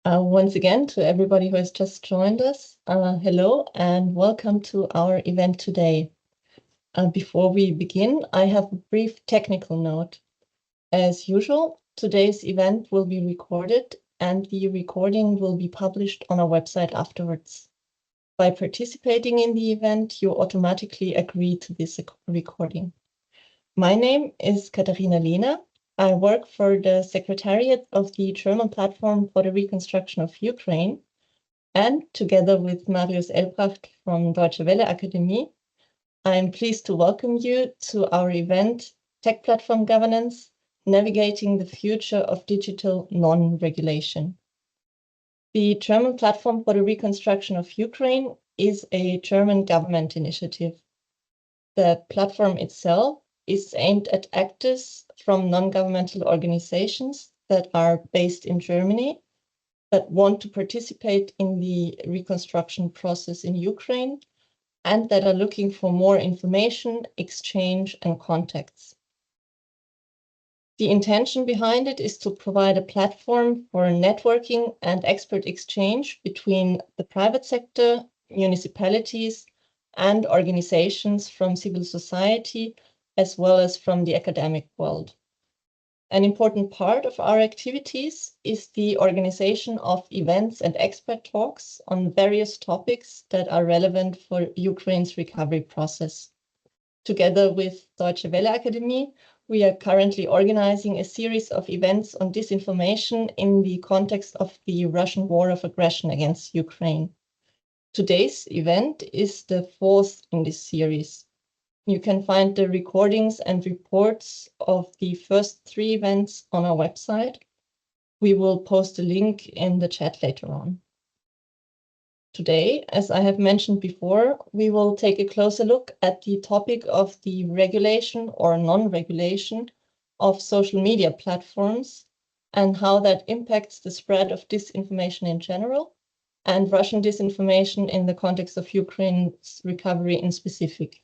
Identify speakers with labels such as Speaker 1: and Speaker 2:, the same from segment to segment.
Speaker 1: Once again, to everybody who has just joined us, hello and welcome to our event today. Before we begin, I have a brief technical note. As usual, today's event will be recorded and the recording will be published on our website afterwards. By participating in the event, you automatically agree to this recording. My name is Katharina Lehner. I work for the Secretariat of the German Platform for the Reconstruction of Ukraine, and together with Marius Elbracht from Deutsche Welle Akademie, I'm pleased to welcome you to our event, Tech Platform Governance, Navigating the Future of Digital Non-Regulation. The German Platform for the Reconstruction of Ukraine is a German government initiative. The platform itself is aimed at actors from non-governmental organizations that are based in Germany that want to participate in the reconstruction process in Ukraine and that are looking for more information, exchange, and contacts. The intention behind it is to provide a platform for networking and expert exchange between the private sector, municipalities, and organizations from civil society, as well as from the academic world. An important part of our activities is the organization of events and expert talks on various topics that are relevant for Ukraine's recovery process. Together with Deutsche Welle Akademie, we are currently organizing a series of events on disinformation in the context of the Russian war of aggression against Ukraine. Today's event is the fourth in this series. You can find the recordings and reports of the first three events on our website. We will post a link in the chat later on. Today, as I have mentioned before, we will take a closer look at the topic of the regulation or non-regulation of social media platforms and how that impacts the spread of disinformation in general and Russian disinformation in the context of Ukraine's recovery in specific.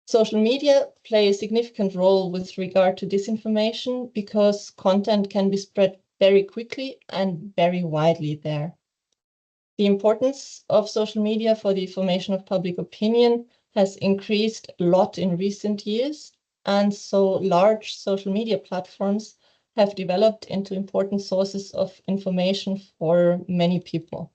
Speaker 1: Social media play a significant role with regard to disinformation because content can be spread very quickly and very widely there. The importance of social media for the formation of public opinion has increased a lot in recent years, and so large social media platforms have developed into important sources of information for many people.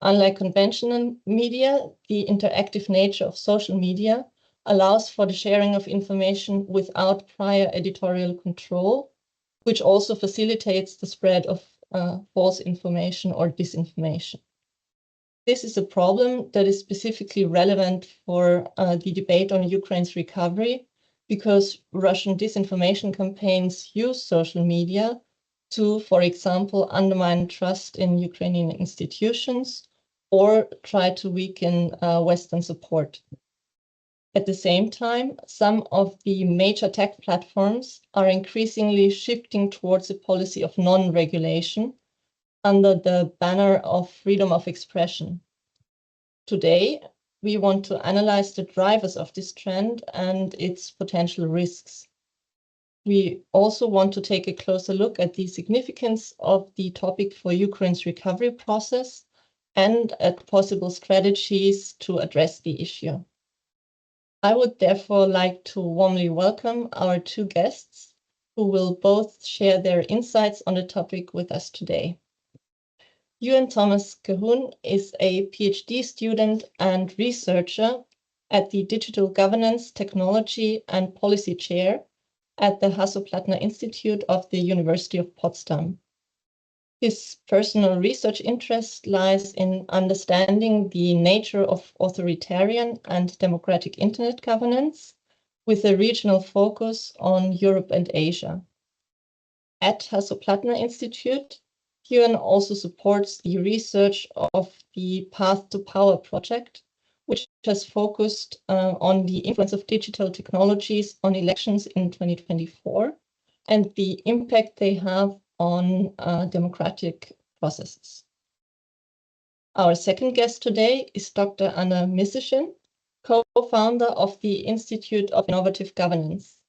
Speaker 1: Unlike conventional media, the interactive nature of social media allows for the sharing of information without prior editorial control, which also facilitates the spread of false information or disinformation. This is a problem that is specifically relevant for the debate on Ukraine's recovery, because Russian disinformation campaigns use social media to, for example, undermine trust in Ukrainian institutions or try to weaken Western support. At the same time, some of the major tech platforms are increasingly shifting towards a policy of non-regulation under the banner of freedom of expression. Today, we want to analyze the drivers of this trend and its potential risks. We also want to take a closer look at the significance of the topic for Ukraine's recovery process and at possible strategies to address the issue. I would therefore like to warmly welcome our two guests who will both share their insights on the topic with us today. Ewan Thomas Cahun is a PhD student and researcher at the Digital Governance, Technology and Policy Chair at the Hasso-Plattner Institute of the University of Potsdam. His personal research interest lies in understanding the nature of authoritarian and democratic internet governance, with a regional focus on Europe and Asia. At Hasso-Plattner Institute, Ewan also supports the research of the Path to Power project, which has focused on the influence of digital technologies on elections in 2024 and the impact they have on democratic processes. Our second guest today is Dr. Anna Miseshin, co-founder of the Institute of Innovative Governance.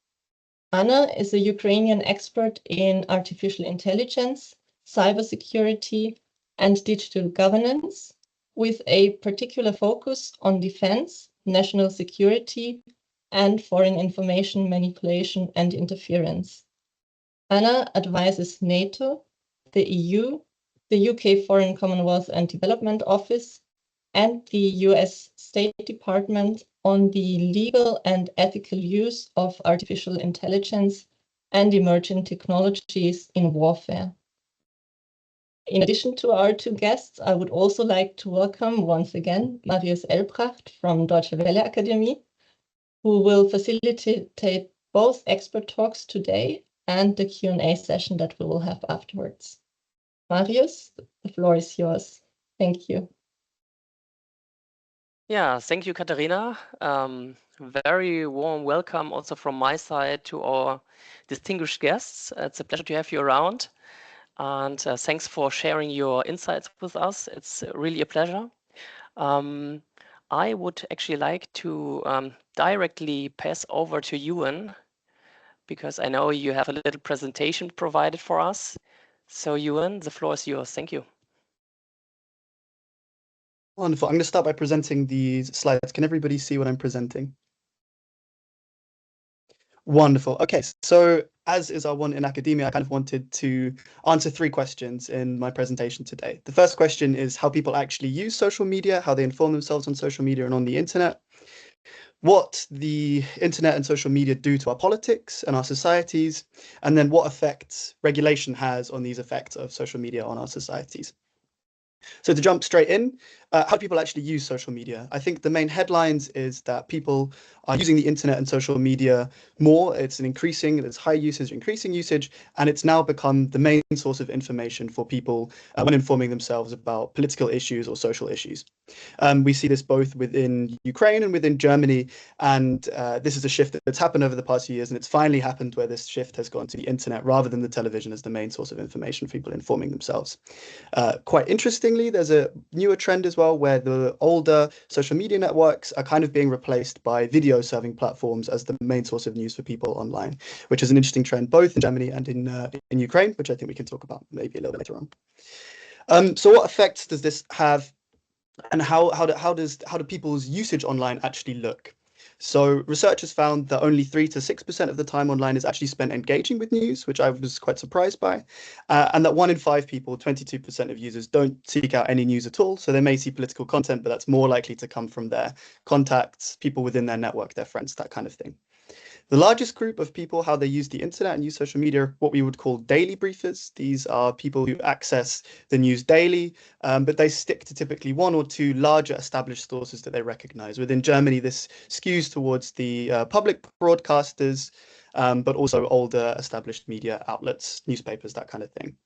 Speaker 1: Anna is a Ukrainian expert in artificial intelligence, cybersecurity, and digital governance, with a particular focus on defense, national security, and foreign information manipulation and interference. Anna advises NATO, the EU, the UK Foreign Commonwealth and Development Office, and the US State Department on the legal and ethical use of artificial intelligence and emerging technologies in warfare. In addition to our two guests, I would also like to welcome once again Marius Elbracht from Deutsche Welle Akademie, who will facilitate both expert talks today and the Q&A session that we will have afterwards. Marius, the floor is yours. Thank you.
Speaker 2: Yeah, thank you, Katharina. Very warm welcome also from my side to our distinguished guests. It's a pleasure to have you around. And thanks for sharing your insights with us. It's really a pleasure. I would actually like to directly pass over to Ewan, because I know you have a little presentation provided for us. So Ewan, the floor is yours. Thank you.
Speaker 3: Wonderful. I'm going to start by presenting these slides. Can everybody see what I'm presenting? Wonderful. Okay, so as is our one in academia, I kind of wanted to answer 3 questions in my presentation today. The first question is how people actually use social media, how they inform themselves on social media and on the internet, what the internet and social media do to our politics and our societies, and then what effects regulation has on these effects of social media on our societies. So to jump straight in, how do people actually use social media? I think the main headlines is that people are using the internet and social media more. It's high usage, increasing usage, and it's now become the main source of information for people when informing themselves about political issues or social issues. We see this both within Ukraine and within Germany, and this is a shift that's happened over the past few years, and it's finally happened where this shift has gone to the internet rather than the television as the main source of information for people informing themselves. Quite interestingly, there's a newer trend as well where the older social media networks are kind of being replaced by video serving platforms as the main source of news for people online, which is an interesting trend both in Germany and in Ukraine, which I think we can talk about maybe a little bit later on. So what effects does this have, and how do people's usage online actually look? So researchers found that only 3 to 6% of the time online is actually spent engaging with news, which I was quite surprised by, and that 1 in 5 people, 22% of users, don't seek out any news at all. So they may see political content, but that's more likely to come from their contacts, people within their network, their friends, that kind of thing. The largest group of people, how they use the internet and use social media, what we would call daily briefers. These are people who access the news daily, but they stick to typically 1 or 2 larger established sources that they recognize. Within Germany, this skews towards the public broadcasters, but also older established media outlets, newspapers, that kind of thing.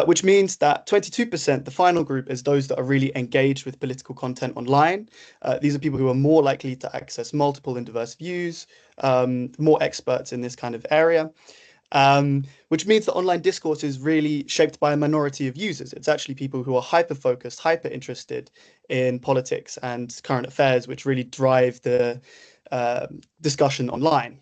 Speaker 3: Which means that 22%, the final group, is those that are really engaged with political content online. These are people who are more likely to access multiple and diverse views, more experts in this kind of area, which means that online discourse is really shaped by a minority of users. It's actually people who are hyper-focused, hyper-interested in politics and current affairs, which really drive the discussion online.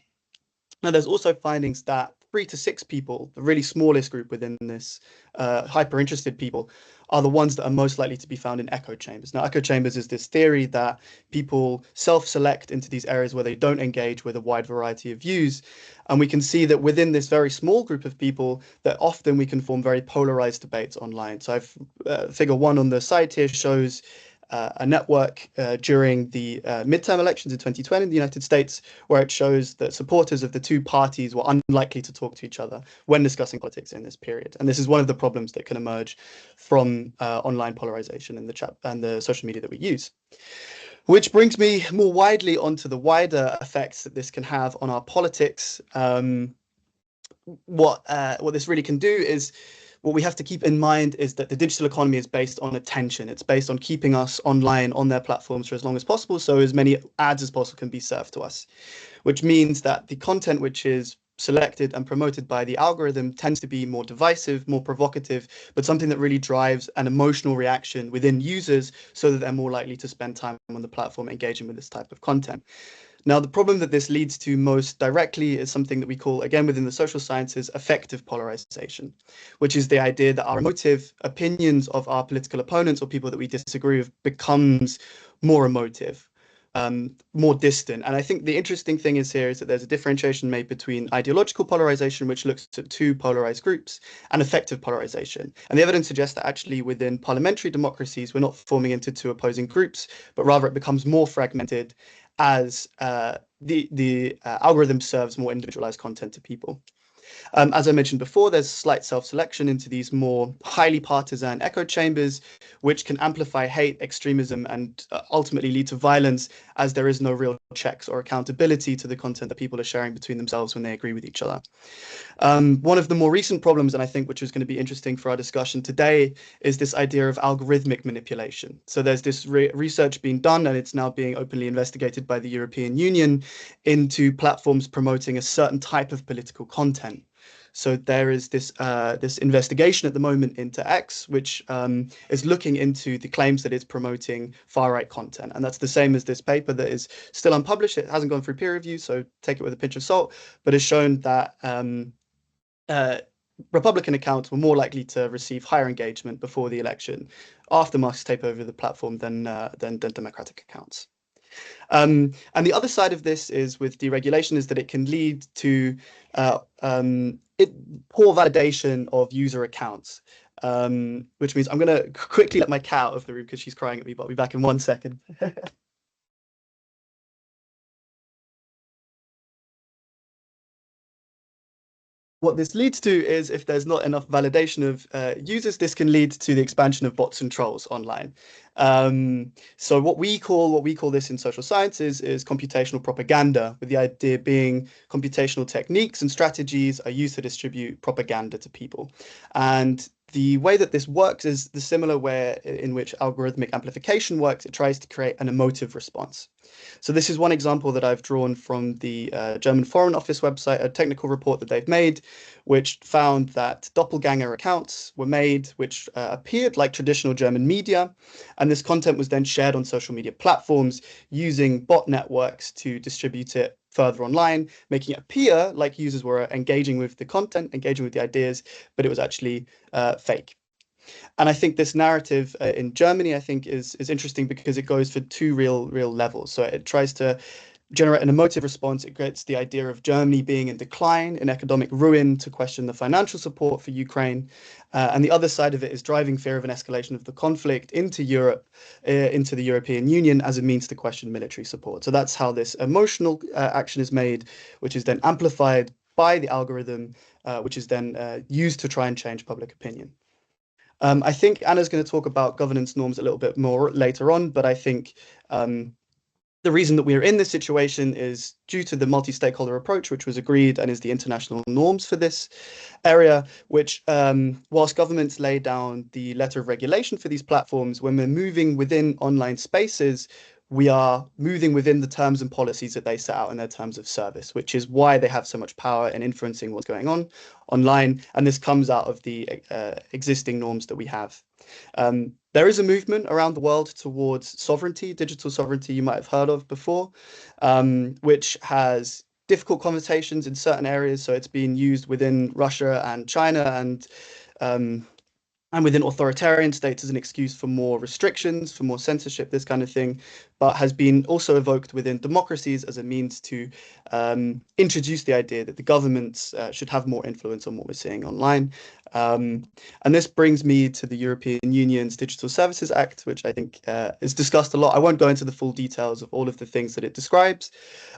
Speaker 3: Now, there's also findings that 3 to 6 people, the really smallest group within this hyper-interested people, are the ones that are most likely to be found in echo chambers. Now, echo chambers is this theory that people self-select into these areas where they don't engage with a wide variety of views. And we can see that within this very small group of people, that often we can form very polarized debates online. So figure 1 on the side here shows a network during the midterm elections in 2020 in the United States, where it shows that supporters of the 2 parties were unlikely to talk to each other when discussing politics in this period. And this is one of the problems that can emerge from online polarization in the chat and the social media that we use. Which brings me more widely onto the wider effects that this can have on our politics. What this really can do is, what we have to keep in mind is that the digital economy is based on attention. It's based on keeping us online on their platforms for as long as possible, so as many ads as possible can be served to us, which means that the content which is selected and promoted by the algorithm tends to be more divisive, more provocative, but something that really drives an emotional reaction within users so that they're more likely to spend time on the platform engaging with this type of content. Now, the problem that this leads to most directly is something that we call, again, within the social sciences, affective polarization, which is the idea that our emotive opinions of our political opponents or people that we disagree with becomes more emotive, more distant. And I think the interesting thing is here is that there's a differentiation made between ideological polarization, which looks at two polarized groups, and affective polarization. And the evidence suggests that actually within parliamentary democracies, we're not forming into two opposing groups, but rather it becomes more fragmented as the algorithm serves more individualized content to people. As I mentioned before, there's slight self-selection into these more highly partisan echo chambers, which can amplify hate, extremism, and ultimately lead to violence, as there is no real checks or accountability to the content that people are sharing between themselves when they agree with each other. One of the more recent problems, and I think which is going to be interesting for our discussion today, is this idea of algorithmic manipulation. So there's this research being done, and it's now being openly investigated by the European Union into platforms promoting a certain type of political content. So there is this investigation at the moment into X, which is looking into the claims that it's promoting far-right content. And that's the same as this paper that is still unpublished. It hasn't gone through peer review, so take it with a pinch of salt, but has shown that Republican accounts were more likely to receive higher engagement before the election after Musk's takeover of the platform than Democratic accounts. And the other side of this is with deregulation is that it can lead to poor validation of user accounts, which means I'm going to quickly let my cat out of the room because she's crying at me, but I'll be back in 1 second. What this leads to is if there's not enough validation of users, this can lead to the expansion of bots and trolls online. So what we call this in social sciences is computational propaganda, with the idea being computational techniques and strategies are used to distribute propaganda to people. And the way that this works is the similar way in which algorithmic amplification works. It tries to create an emotive response. So this is one example that I've drawn from the German Foreign Office website, a technical report that they've made, which found that doppelganger accounts were made, which appeared like traditional German media. And this content was then shared on social media platforms using bot networks to distribute it further online, making it appear like users were engaging with the content, engaging with the ideas, but it was actually fake. And I think this narrative in Germany, I think, is interesting because it goes for two real levels. So it tries to generate an emotive response. It creates the idea of Germany being in decline, in economic ruin, to question the financial support for Ukraine. And the other side of it is driving fear of an escalation of the conflict into Europe, into the European Union as a means to question military support. So that's how this emotional action is made, which is then amplified by the algorithm, which is then used to try and change public opinion. I think Anna's going to talk about governance norms a little bit more later on, but I think the reason that we are in this situation is due to the multi-stakeholder approach, which was agreed and is the international norms for this area, which whilst governments lay down the letter of regulation for these platforms, when we're moving within online spaces, we are moving within the terms and policies that they set out in their terms of service, which is why they have so much power in influencing what's going on online. And this comes out of the existing norms that we have. There is a movement around the world towards sovereignty, digital sovereignty you might have heard of before, which has difficult conversations in certain areas. So it's being used within Russia and China and within authoritarian states as an excuse for more restrictions, for more censorship, this kind of thing, but has been also evoked within democracies as a means to introduce the idea that the governments should have more influence on what we're seeing online. And this brings me to the European Union's Digital Services Act, which I think is discussed a lot. I won't go into the full details of all of the things that it describes,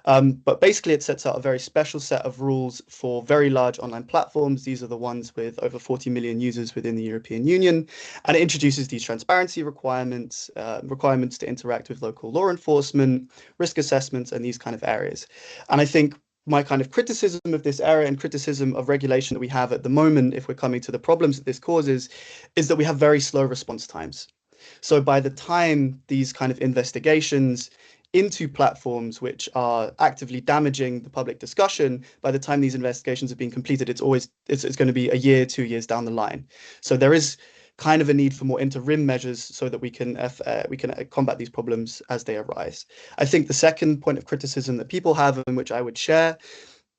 Speaker 3: but basically it sets out a very special set of rules for very large online platforms. These are the ones with over 40 million users within the European Union, and it introduces these transparency requirements, requirements to interact with local law enforcement, risk assessments, and these kind of areas. And I think my kind of criticism of this area and criticism of regulation that we have at the moment, if we're coming to the problems that this causes, is that we have very slow response times. So by the time these kind of investigations into platforms which are actively damaging the public discussion, by the time these investigations have been completed, it's going to be a year, 2 years down the line. So there is kind of a need for more interim measures so that we can combat these problems as they arise. I think the second point of criticism that people have, and which I would share,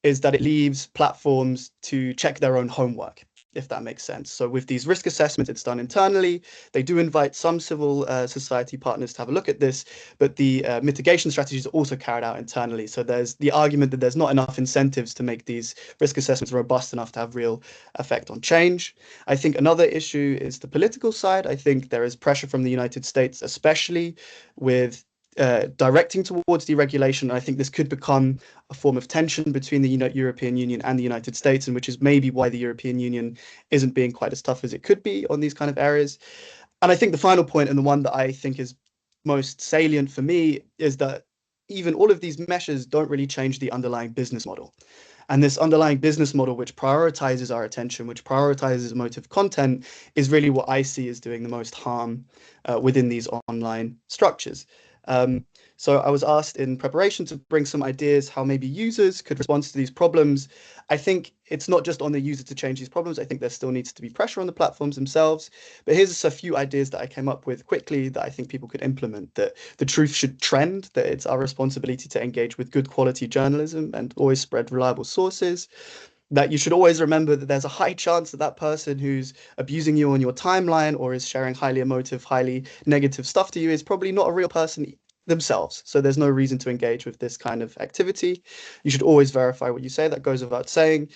Speaker 3: is that it leaves platforms to check their own homework, if that makes sense. So with these risk assessments, it's done internally. They do invite some civil society partners to have a look at this, but the mitigation strategies are also carried out internally. So there's the argument that there's not enough incentives to make these risk assessments robust enough to have real effect on change. I think another issue is the political side. I think there is pressure from the United States, especially with directing towards deregulation. I think this could become a form of tension between the European Union and the United States, and which is maybe why the European Union isn't being quite as tough as it could be on these kind of areas. And I think the final point, and the one that I think is most salient for me, is that even all of these measures don't really change the underlying business model. And this underlying business model, which prioritizes our attention, which prioritizes emotive content, is really what I see as doing the most harm within these online structures. So I was asked in preparation to bring some ideas how maybe users could respond to these problems. I think it's not just on the user to change these problems. I think there still needs to be pressure on the platforms themselves. But here's a few ideas that I came up with quickly that I think people could implement. That the truth should trend, that it's our responsibility to engage with good quality journalism and always spread reliable sources. That you should always remember that there's a high chance that that person who's abusing you on your timeline or is sharing highly emotive, highly negative stuff to you is probably not a real person themselves. So there's no reason to engage with this kind of activity. You should always verify what you say. That goes without saying.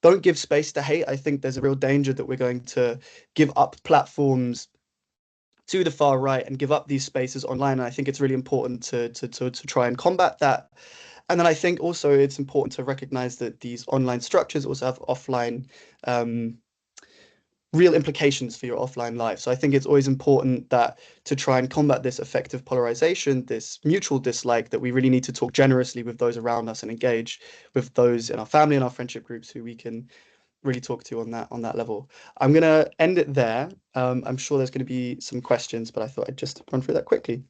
Speaker 3: Don't give space to hate. I think there's a real danger that we're going to give up platforms to the far right and give up these spaces online. And I think it's really important to try and combat that. And then I think also it's important to recognize that these online structures also have offline real implications for your offline life. So I think it's always important that to try and combat this effective polarization, this mutual dislike, that we really need to talk generously with those around us and engage with those in our family and our friendship groups who we can really talk to on that level. I'm going to end it there. I'm sure there's going to be some questions, but I thought I'd just run through that quickly.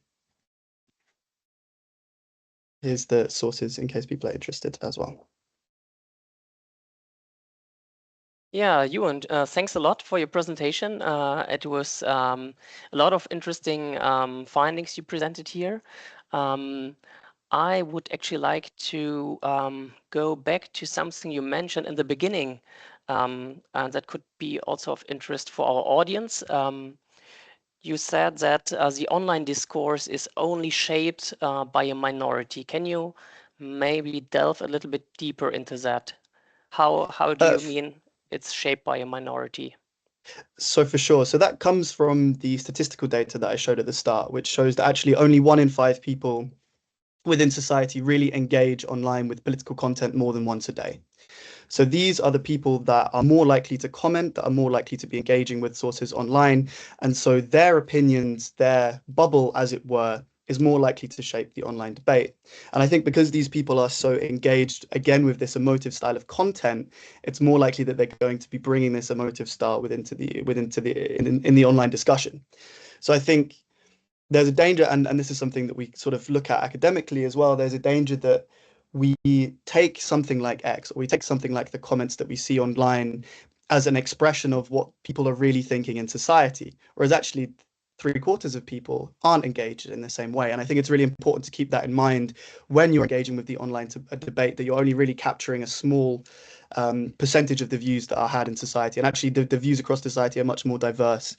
Speaker 3: Here's the sources in case people are interested as well.
Speaker 2: Yeah, Ewan, thanks a lot for your presentation. It was a lot of interesting findings you presented here. I would actually like to go back to something you mentioned in the beginning, and that could be also of interest for our audience. You said that the online discourse is only shaped by a minority. Can you maybe delve a little bit deeper into that? How do you mean it's shaped by a minority?
Speaker 3: So for sure. So that comes from the statistical data that I showed at the start, which shows that actually only 1 in 5 people within society really engage online with political content more than once a day. So these are the people that are more likely to comment, that are more likely to be engaging with sources online. And so their opinions, their bubble, as it were, is more likely to shape the online debate. And I think because these people are so engaged, again, with this emotive style of content, it's more likely that they're going to be bringing this emotive style in the online discussion. So I think there's a danger, and this is something that we sort of look at academically as well. There's a danger that we take something like X, or we take something like the comments that we see online as an expression of what people are really thinking in society, whereas actually 3/4 of people aren't engaged in the same way. And I think it's really important to keep that in mind when you're engaging with the online debate, that you're only really capturing a small percentage of the views that are had in society. And actually the views across society are much more diverse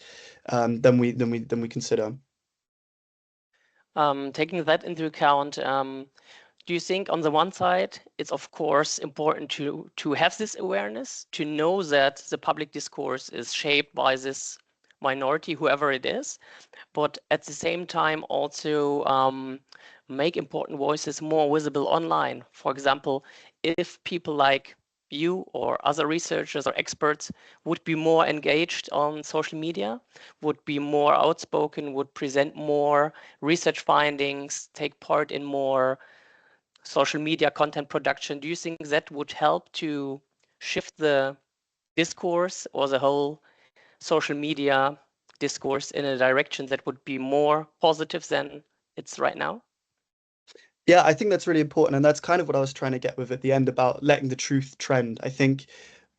Speaker 3: than we consider.
Speaker 2: Taking that into account, do you think on the one side, it's of course important to have this awareness, to know that the public discourse is shaped by this minority, whoever it is, but at the same time also make important voices more visible online? For example, if people like you or other researchers or experts would be more engaged on social media, would be more outspoken, would present more research findings, take part in more social media content production, do you think that would help to shift the discourse or the whole social media discourse in a direction that would be more positive than it's right now?
Speaker 3: Yeah, I think that's really important. And that's kind of what I was trying to get with at the end about letting the truth trend. I think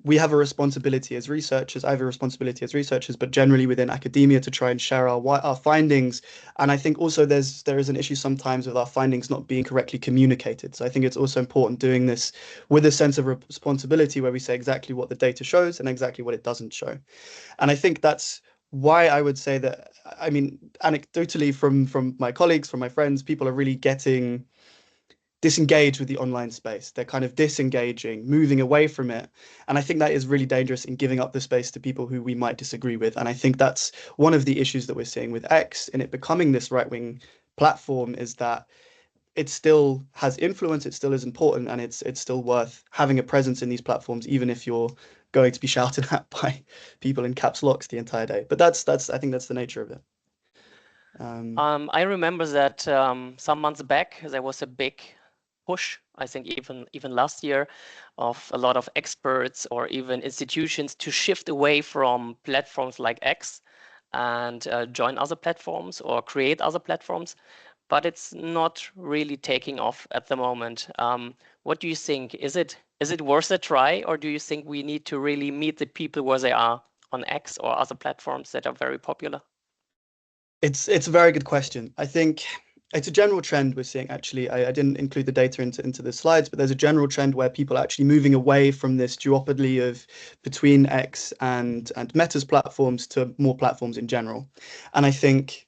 Speaker 3: we have a responsibility as researchers, I have a responsibility as researchers, but generally within academia to try and share our findings. And I think also there is an issue sometimes with our findings not being correctly communicated. So I think it's also important doing this with a sense of responsibility where we say exactly what the data shows and exactly what it doesn't show. And I think that's why I would say that, I mean, anecdotally from my colleagues, from my friends, people are really getting disengaged with the online space. They're kind of disengaging, moving away from it. And I think that is really dangerous in giving up the space to people who we might disagree with. And I think that's one of the issues that we're seeing with X and it becoming this right-wing platform, is that it still has influence, it still is important, and it's still worth having a presence in these platforms, even if you're going to be shouted at by people in caps locks the entire day. But that's I think that's the nature of it.
Speaker 2: I remember that some months back there was a big push, I think even last year, of a lot of experts or even institutions to shift away from platforms like X and join other platforms or create other platforms, but it's not really taking off at the moment. What do you think? Is it worth a try, or do you think we need to really meet the people where they are on X or other platforms that are very popular?
Speaker 3: It's a very good question. I think it's a general trend we're seeing, actually. I didn't include the data into the slides, but there's a general trend where people are actually moving away from this duopoly of between X and Meta's platforms to more platforms in general. And I think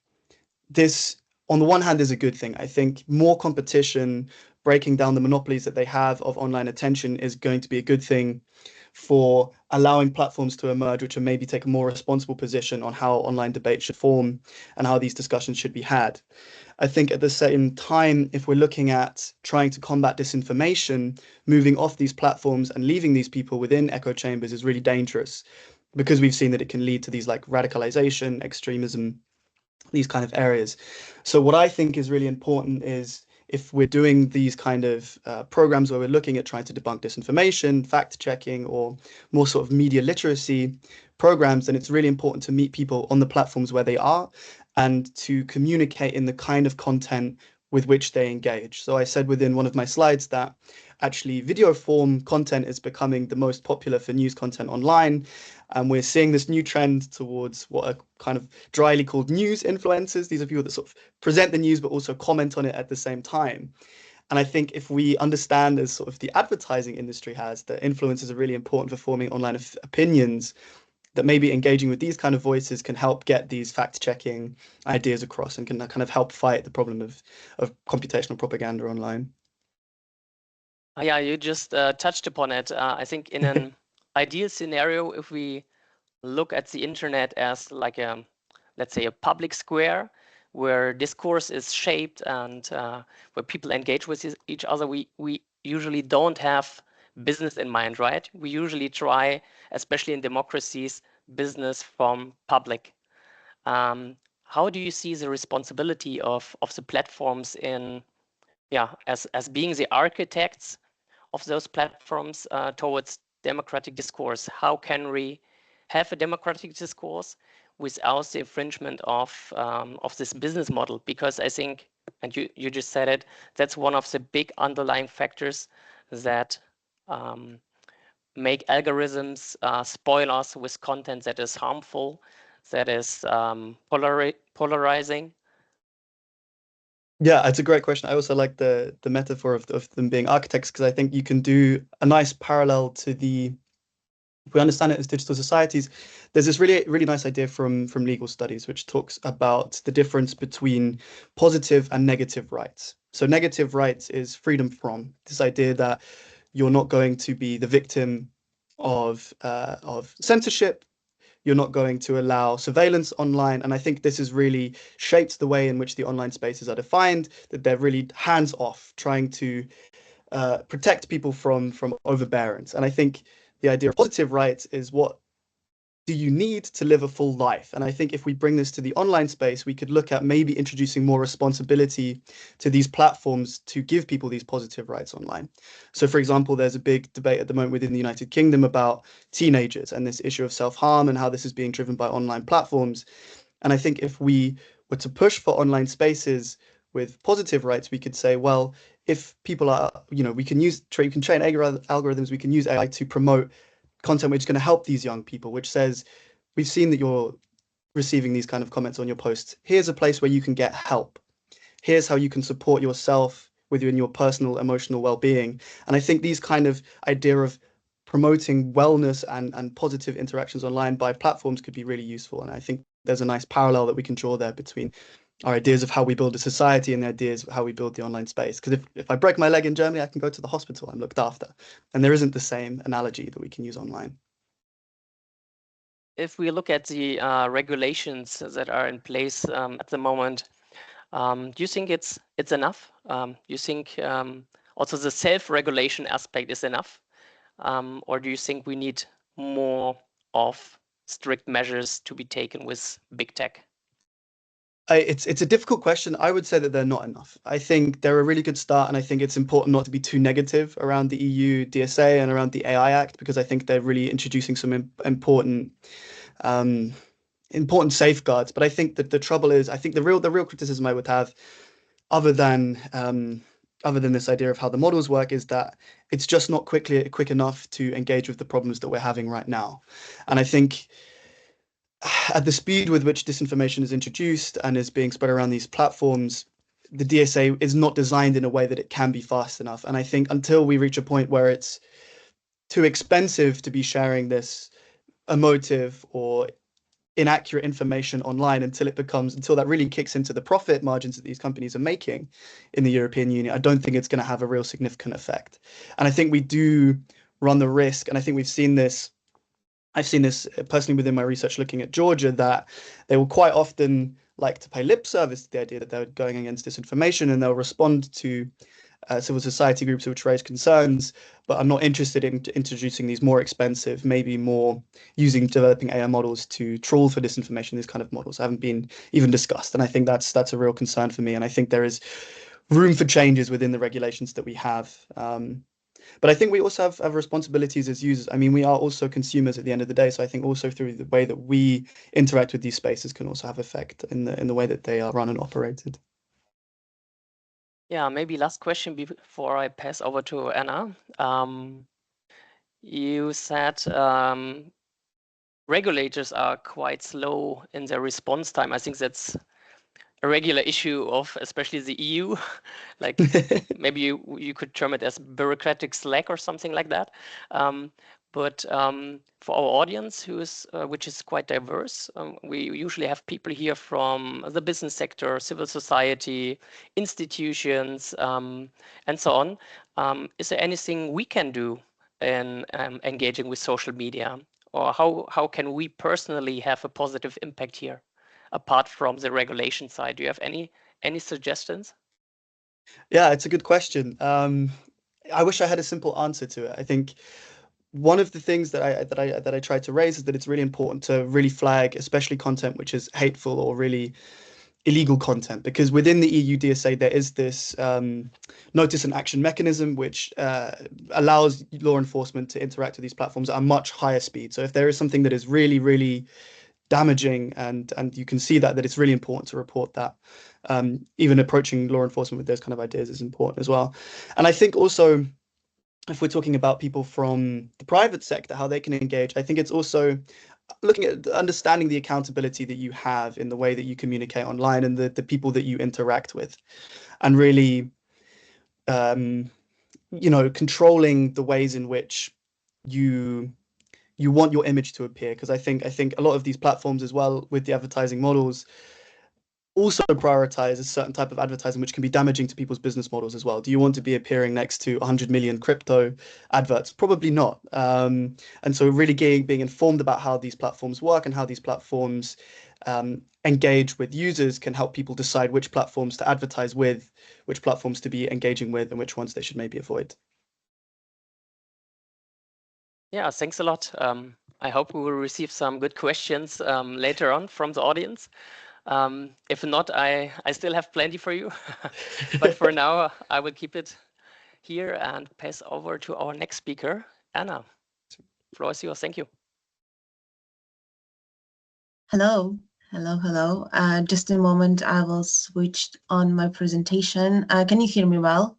Speaker 3: this, on the one hand, is a good thing. I think more competition, breaking down the monopolies that they have of online attention, is going to be a good thing for allowing platforms to emerge, which will maybe take a more responsible position on how online debate should form and how these discussions should be had. I think at the same time, if we're looking at trying to combat disinformation, moving off these platforms and leaving these people within echo chambers is really dangerous, because we've seen that it can lead to these like radicalization, extremism, these kind of areas. So what I think is really important is, if we're doing these kind of programs where we're looking at trying to debunk disinformation, fact checking, or more sort of media literacy programs, then it's really important to meet people on the platforms where they are and to communicate in the kind of content with which they engage. So I said within one of my slides that actually video form content is becoming the most popular for news content online. And we're seeing this new trend towards what are kind of dryly called news influencers. These are people that sort of present the news, but also comment on it at the same time. And I think if we understand, as sort of the advertising industry has, that influencers are really important for forming online opinions, that maybe engaging with these kind of voices can help get these fact-checking ideas across and can kind of help fight the problem of computational propaganda online.
Speaker 2: Yeah, you just touched upon it. I think in an ideal scenario, if we look at the internet as like a, let's say, a public square where discourse is shaped and where people engage with each other, we usually don't have business in mind, right? We usually try, especially in democracies, business from public. How do you see the responsibility of the platforms in, yeah, as being the architects of those platforms towards democratic discourse? How can we have a democratic discourse without the infringement of this business model? Because I think, and you just said it, that's one of the big underlying factors that make algorithms spoil us with content that is harmful, that is polarizing.
Speaker 3: Yeah, it's a great question. I also like the metaphor of them being architects, because I think you can do a nice parallel to the, if we understand it as digital societies, there's this really nice idea from legal studies which talks about the difference between positive and negative rights. So negative rights is freedom from, this idea that you're not going to be the victim of censorship. You're not going to allow surveillance online. And I think this has really shaped the way in which the online spaces are defined, that they're really hands off, trying to protect people from overbearance. And I think the idea of positive rights is, what do you need to live a full life? And I think if we bring this to the online space, we could look at maybe introducing more responsibility to these platforms to give people these positive rights online. So for example, there's a big debate at the moment within the United Kingdom about teenagers and this issue of self-harm and how this is being driven by online platforms. And I think if we were to push for online spaces with positive rights, we could say, well, if people are, we can train algorithms, we can use AI to promote content which is going to help these young people, which says, we've seen that you're receiving these kind of comments on your posts. Here's a place where you can get help. Here's how you can support yourself within your personal emotional well-being. And I think these kind of idea of promoting wellness and positive interactions online by platforms could be really useful. And I think there's a nice parallel that we can draw there between our ideas of how we build a society and the ideas of how we build the online space. Because if I break my leg in Germany, I can go to the hospital, I'm looked after. And there isn't the same analogy that we can use online.
Speaker 2: If we look at the regulations that are in place at the moment, do you think it's enough? You think also the self-regulation aspect is enough? Or do you think we need more of strict measures to be taken with big tech?
Speaker 3: It's a difficult question. I would say that they're not enough. I think they're a really good start, and I think it's important not to be too negative around the EU DSA and around the AI Act, because I think they're really introducing some important safeguards. But I think that the trouble is, I think the real criticism I would have, other than this idea of how the models work, is that it's just not quick enough to engage with the problems that we're having right now. And I think at the speed with which disinformation is introduced and is being spread around these platforms, the DSA is not designed in a way that it can be fast enough. And I think until we reach a point where it's too expensive to be sharing this emotive or inaccurate information online, until that really kicks into the profit margins that these companies are making in the European Union, I don't think it's going to have a real significant effect. And I think we do run the risk, and I think I've seen this personally within my research looking at Georgia, that they will quite often like to pay lip service to the idea that they're going against disinformation, and they'll respond to civil society groups which raise concerns, but I'm not interested in introducing these more expensive, maybe more developing AI models to trawl for disinformation. These kind of models haven't been even discussed, and I think that's a real concern for me. And I think there is room for changes within the regulations that we have. But I think we also have responsibilities as users. I mean, we are also consumers at the end of the day. So I think also through the way that we interact with these spaces can also have effect in the way that they are run and operated.
Speaker 2: Yeah, maybe last question before I pass over to Anna. You said regulators are quite slow in their response time. I think that's a regular issue of especially the EU. Like maybe you could term it as bureaucratic slack or something like that. But for our audience, which is quite diverse, we usually have people here from the business sector, civil society, institutions, and so on. Is there anything we can do in engaging with social media? Or how can we personally have a positive impact here, apart from the regulation side? Do you have any suggestions?
Speaker 3: Yeah, it's a good question. I wish I had a simple answer to it. I think one of the things that I try to raise is that it's really important to really flag, especially content which is hateful or really illegal content, because within the EU DSA there is this notice and action mechanism which allows law enforcement to interact with these platforms at a much higher speed. So if there is something that is really, really damaging and you can see that it's really important to report that. Even approaching law enforcement with those kind of ideas is important as well. And I think also, if we're talking about people from the private sector, how they can engage, I think it's also looking at understanding the accountability that you have in the way that you communicate online and the people that you interact with, and really, controlling the ways in which you want your image to appear. Because I think a lot of these platforms as well, with the advertising models, also prioritize a certain type of advertising which can be damaging to people's business models as well. Do you want to be appearing next to 100 million crypto adverts? Probably not. And so really being informed about how these platforms work and how these platforms engage with users can help people decide which platforms to advertise with, which platforms to be engaging with, and which ones they should maybe avoid.
Speaker 2: Yeah, thanks a lot. I hope we will receive some good questions later on from the audience. If not, I still have plenty for you. But for now, I will keep it here and pass over to our next speaker, Anna. Floor is yours. Thank you.
Speaker 4: Hello. Just a moment, I will switch on my presentation. Can you hear me well?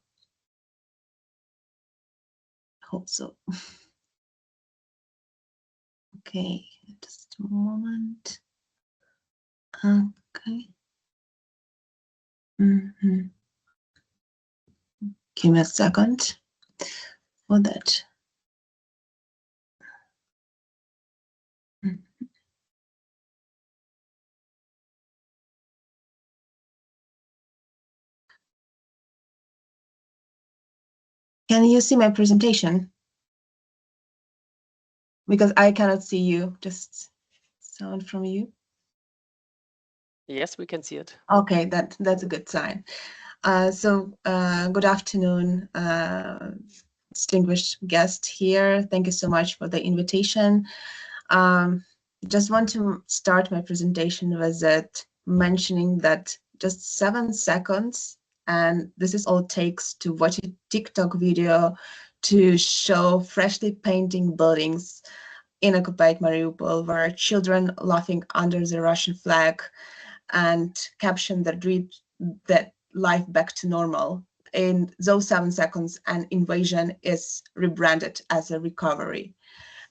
Speaker 4: I hope so. Okay, just a moment. Okay. Give me a second for that. Can you see my presentation? Because I cannot see you, just sound from you.
Speaker 2: Yes, we can see it.
Speaker 4: Okay, that's a good sign. Good afternoon, distinguished guest here. Thank you so much for the invitation. Just want to start my presentation with mentioning that just 7 seconds, and this is all it takes to watch a TikTok video to show freshly painting buildings in occupied Mariupol, where children laughing under the Russian flag and caption that read that life back to normal. In those 7 seconds, an invasion is rebranded as a recovery.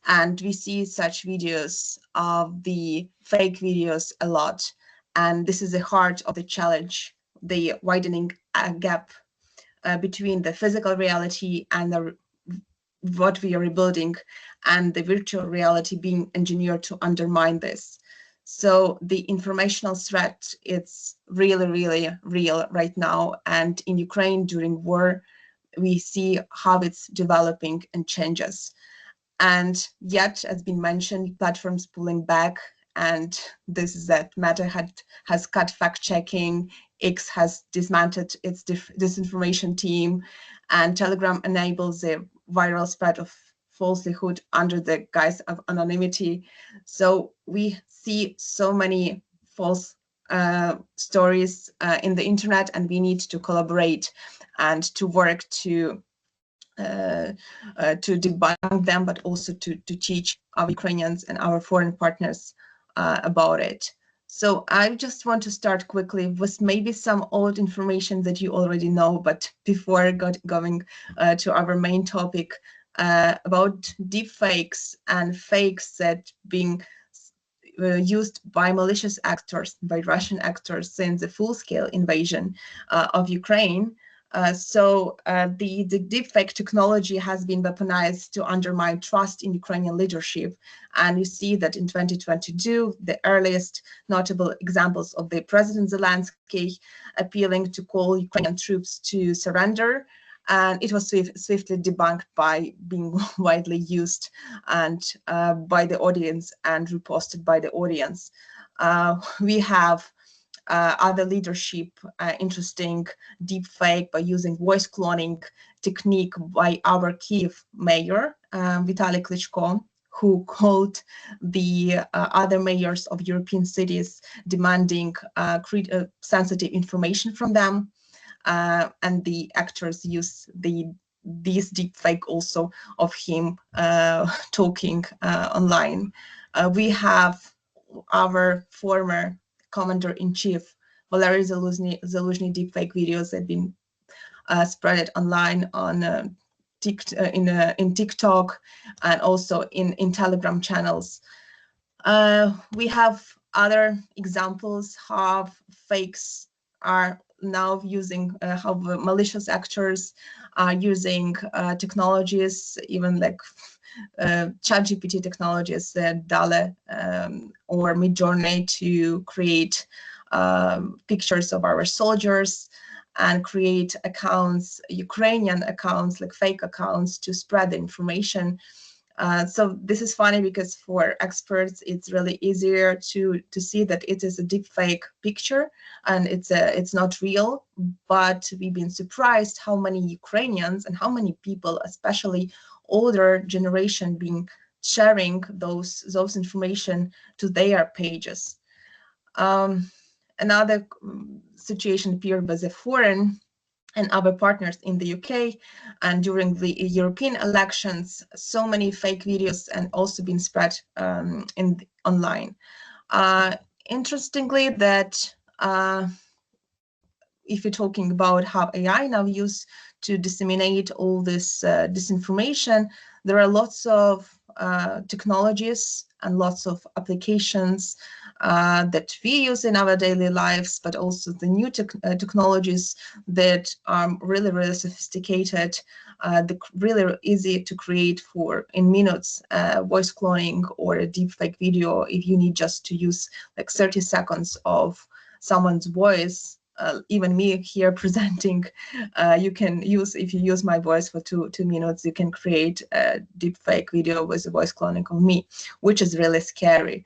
Speaker 4: And we see such videos of the fake videos a lot. And this is the heart of the challenge, the widening gap between the physical reality and what we are rebuilding, and the virtual reality being engineered to undermine this. So the informational threat, it's really, really real right now. And in Ukraine during war, we see how it's developing and changes. And yet, as been mentioned, platforms pulling back, and this is that Meta has cut fact-checking, X has dismantled its disinformation team, and Telegram enables the viral spread of falsehood under the guise of anonymity. So we see so many false stories in the internet, and we need to collaborate and to work to debunk them, but also to teach our Ukrainians and our foreign partners about it. So I just want to start quickly with maybe some old information that you already know, but before going to our main topic about deepfakes and fakes that being used by malicious actors, by Russian actors since the full-scale invasion of Ukraine. The deepfake technology has been weaponized to undermine trust in Ukrainian leadership. And you see that in 2022, the earliest notable examples of the President Zelensky appealing to call Ukrainian troops to surrender. And it was swiftly debunked by being widely used and by the audience and reposted by the audience. We have other leadership interesting deep fake by using voice cloning technique by our Kyiv mayor, Vitaly Klitschko, who called the other mayors of European cities demanding sensitive information from them. And the actors use these deep fake also of him talking online. We have our former commander-in-chief Valery Zaluzhny deepfake videos that have been spread online on in TikTok and also in Telegram channels. We have other examples how fakes are now using, how malicious actors are using technologies, even like ChatGPT technologies, DALL-E or Midjourney, to create pictures of our soldiers and create accounts, Ukrainian accounts, like fake accounts, to spread the information. So this is funny because for experts, it's really easier to see that it is a deep fake picture and it's not real. But we've been surprised how many Ukrainians and how many people, especially older generation, being sharing those information to their pages. Another situation appeared by the foreign and other partners in the UK, and during the European elections, so many fake videos and also been spread online. Interestingly, that if you're talking about how AI now used to disseminate all this disinformation, there are lots of technologies and lots of applications that we use in our daily lives, but also the new technologies that are really, really sophisticated, really easy to create in minutes, voice cloning or a deepfake video. If you need just to use like 30 seconds of someone's voice, even me here presenting, you can use, if you use my voice for two minutes, you can create a deepfake video with a voice cloning of me, which is really scary.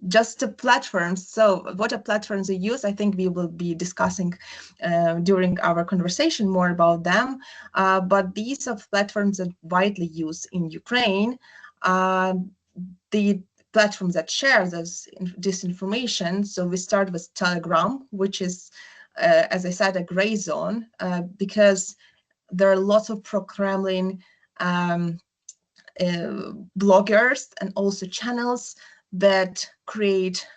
Speaker 4: Just the platforms. So what are platforms we use? I think we will be discussing during our conversation more about them. But these are platforms that widely used in Ukraine. The platforms that share this information. So we start with Telegram, which is, as I said, a gray zone, because there are lots of pro-Kremlin bloggers and also channels that create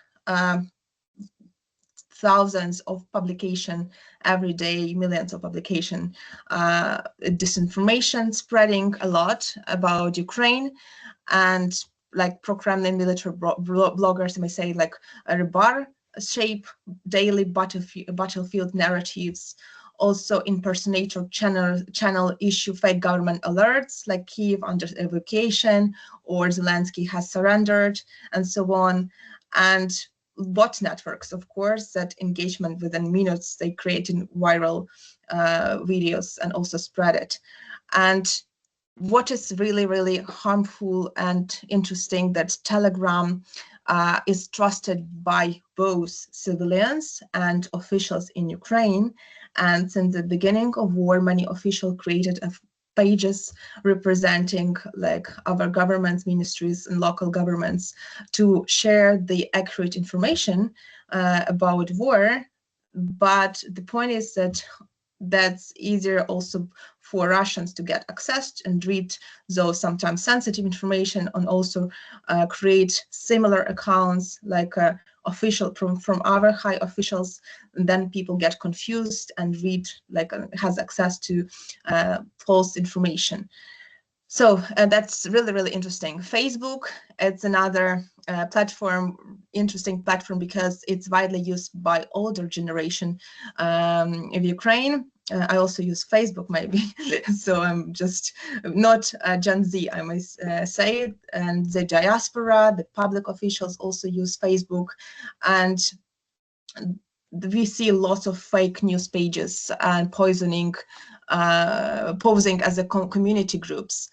Speaker 4: thousands of publication every day, millions of publication, disinformation spreading a lot about Ukraine, and like pro-Kremlin military bloggers may say, like Rybar shape daily battlefield narratives. Also impersonator channel issue fake government alerts like Kyiv under evacuation or Zelensky has surrendered and so on. And bot networks, of course, that engagement within minutes, they create viral videos and also spread it. And what is really, really harmful and interesting that Telegram is trusted by both civilians and officials in Ukraine. And since the beginning of war, many officials created pages representing like our governments, ministries, and local governments to share the accurate information about war. But the point is that that's easier also for Russians to get access and read those sometimes sensitive information, and also create similar accounts like official from our high officials, and then people get confused and read like has access to false information. So that's really, really interesting. Facebook, it's another interesting platform because it's widely used by older generation of Ukraine. I also use Facebook maybe, so I'm just not Gen Z, I must say. And the diaspora, the public officials also use Facebook, and we see lots of fake news pages and posing as a community groups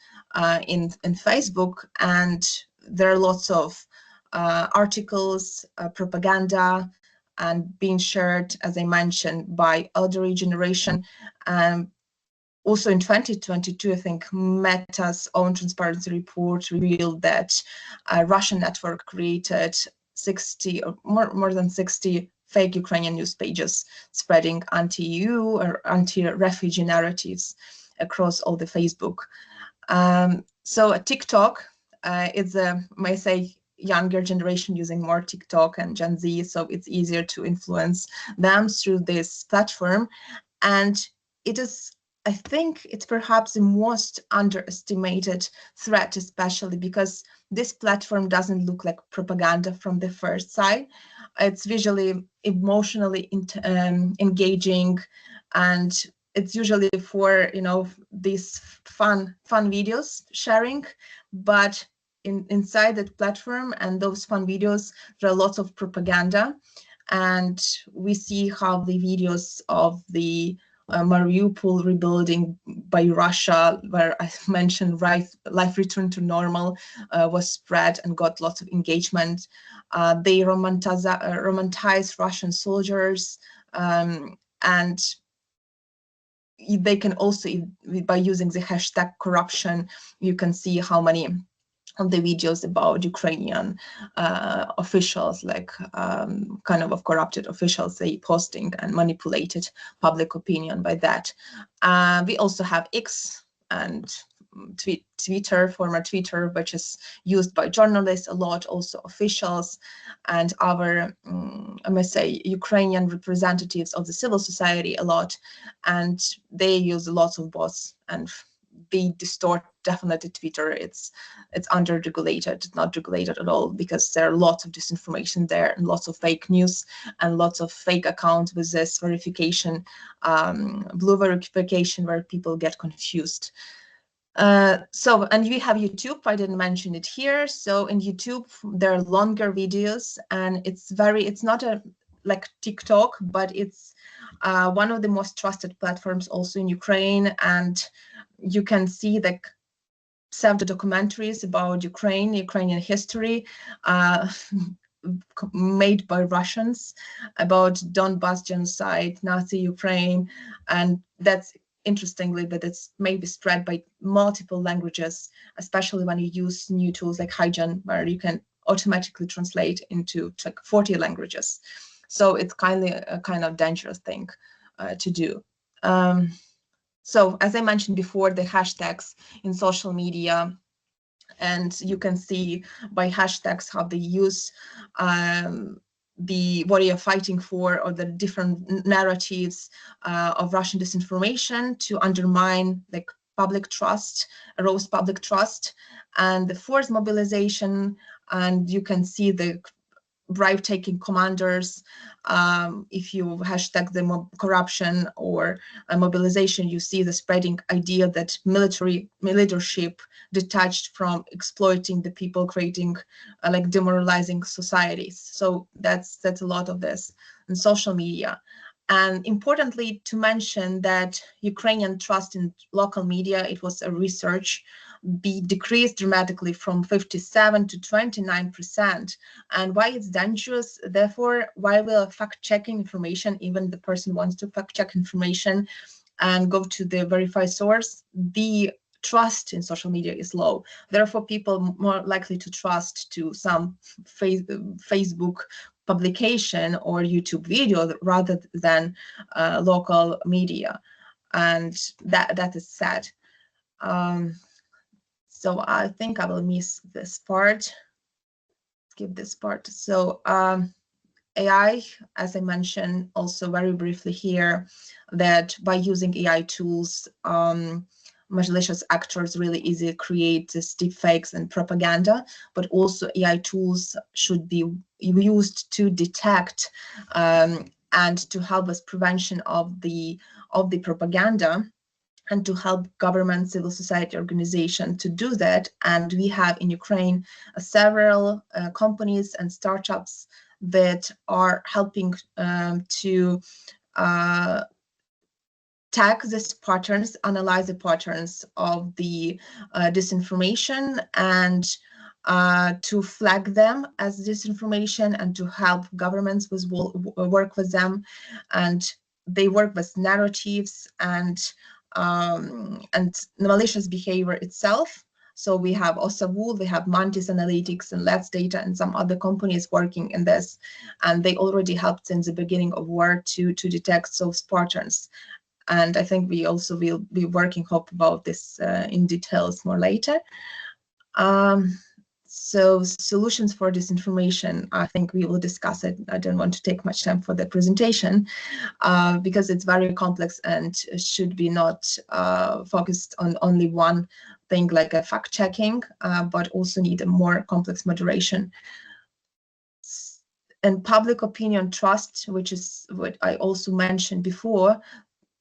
Speaker 4: in Facebook, and there are lots of articles, propaganda, and being shared, as I mentioned, by elderly generation. Also in 2022, I think Meta's own transparency report revealed that a Russian network created 60 or more than 60 fake Ukrainian news pages spreading anti-EU or anti-refugee narratives across all the Facebook. So TikTok is may say younger generation using more TikTok and Gen Z, so it's easier to influence them through this platform. And it is, I think it's perhaps the most underestimated threat, especially because this platform doesn't look like propaganda from the first side. It's visually, emotionally engaging, and it's usually for, you know, these fun videos sharing, but inside that platform and those fun videos, there are lots of propaganda. And we see how the videos of the Mariupol rebuilding by Russia, where I mentioned life return to normal, was spread and got lots of engagement. They romanticize Russian soldiers, and they can also, by using the hashtag corruption, you can see how many of the videos about Ukrainian officials, like kind of corrupted officials, they posting and manipulated public opinion by that. We also have X and Twitter, former Twitter, which is used by journalists a lot, also officials, and our, I must say, Ukrainian representatives of the civil society a lot, and they use lots of bots and they distort definitely Twitter. It's under-regulated, not regulated at all, because there are lots of disinformation there and lots of fake news and lots of fake accounts with this verification, blue verification, where people get confused. And we have YouTube. I didn't mention it here. So in YouTube, there are longer videos, and it's not like TikTok, but it's one of the most trusted platforms also in Ukraine. And you can see the pseudo documentaries about Ukrainian history, made by Russians, about Donbas genocide, Nazi Ukraine, and that's interestingly that it's maybe spread by multiple languages, especially when you use new tools like HiGen, where you can automatically translate into like 40 languages. So it's a kind of dangerous thing to do. So as I mentioned before, the hashtags in social media, and you can see by hashtags how they use what you're fighting for, or the different narratives of Russian disinformation to undermine like public trust, erode public trust, and the force mobilization. And you can see the bribe-taking commanders. If you hashtag the corruption or mobilization, you see the spreading idea that military leadership detached from exploiting the people, creating like demoralizing societies. So that's a lot of this in social media. And importantly to mention that Ukrainian trust in local media, it was a research, decreased dramatically from 57 to 29%. And why it's dangerous? Therefore, why will fact-checking information, even the person wants to fact-check information and go to the verified source, the trust in social media is low. Therefore, people more likely to trust to some Facebook publication or YouTube video rather than local media, and that is sad. So I think I will miss this part, skip this part. So AI, as I mentioned also very briefly here, that by using AI tools, malicious actors really easily create deep fakes and propaganda, but also AI tools should be used to detect and to help with prevention of the propaganda, and to help government, civil society organization to do that. And we have in Ukraine several companies and startups that are helping to tag these patterns, analyze the patterns of the disinformation, and to flag them as disinformation, and to help governments work with them. And they work with narratives and malicious behavior itself. So we have Osavul, we have Mantis Analytics and Let's Data and some other companies working in this, and they already helped since the beginning of war to detect those patterns. And I think we also will be working, hope, about this in details more later. So solutions for disinformation, I think we will discuss it. I don't want to take much time for the presentation because it's very complex and should be not focused on only one thing like a fact checking, but also need a more complex moderation. And public opinion trust, which is what I also mentioned before,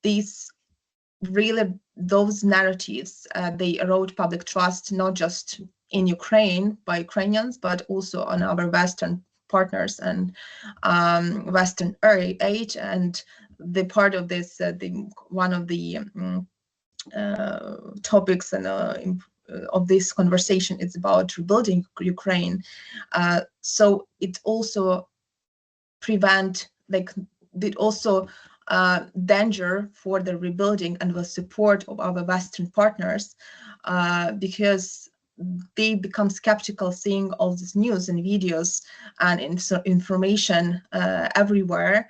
Speaker 4: those narratives, they erode public trust, not just in Ukraine by Ukrainians, but also on our Western partners and Western aid. And the part of this, one of the topics and of this conversation is about rebuilding Ukraine. So it also danger for the rebuilding and the support of our Western partners, because they become skeptical seeing all this news and videos and information everywhere.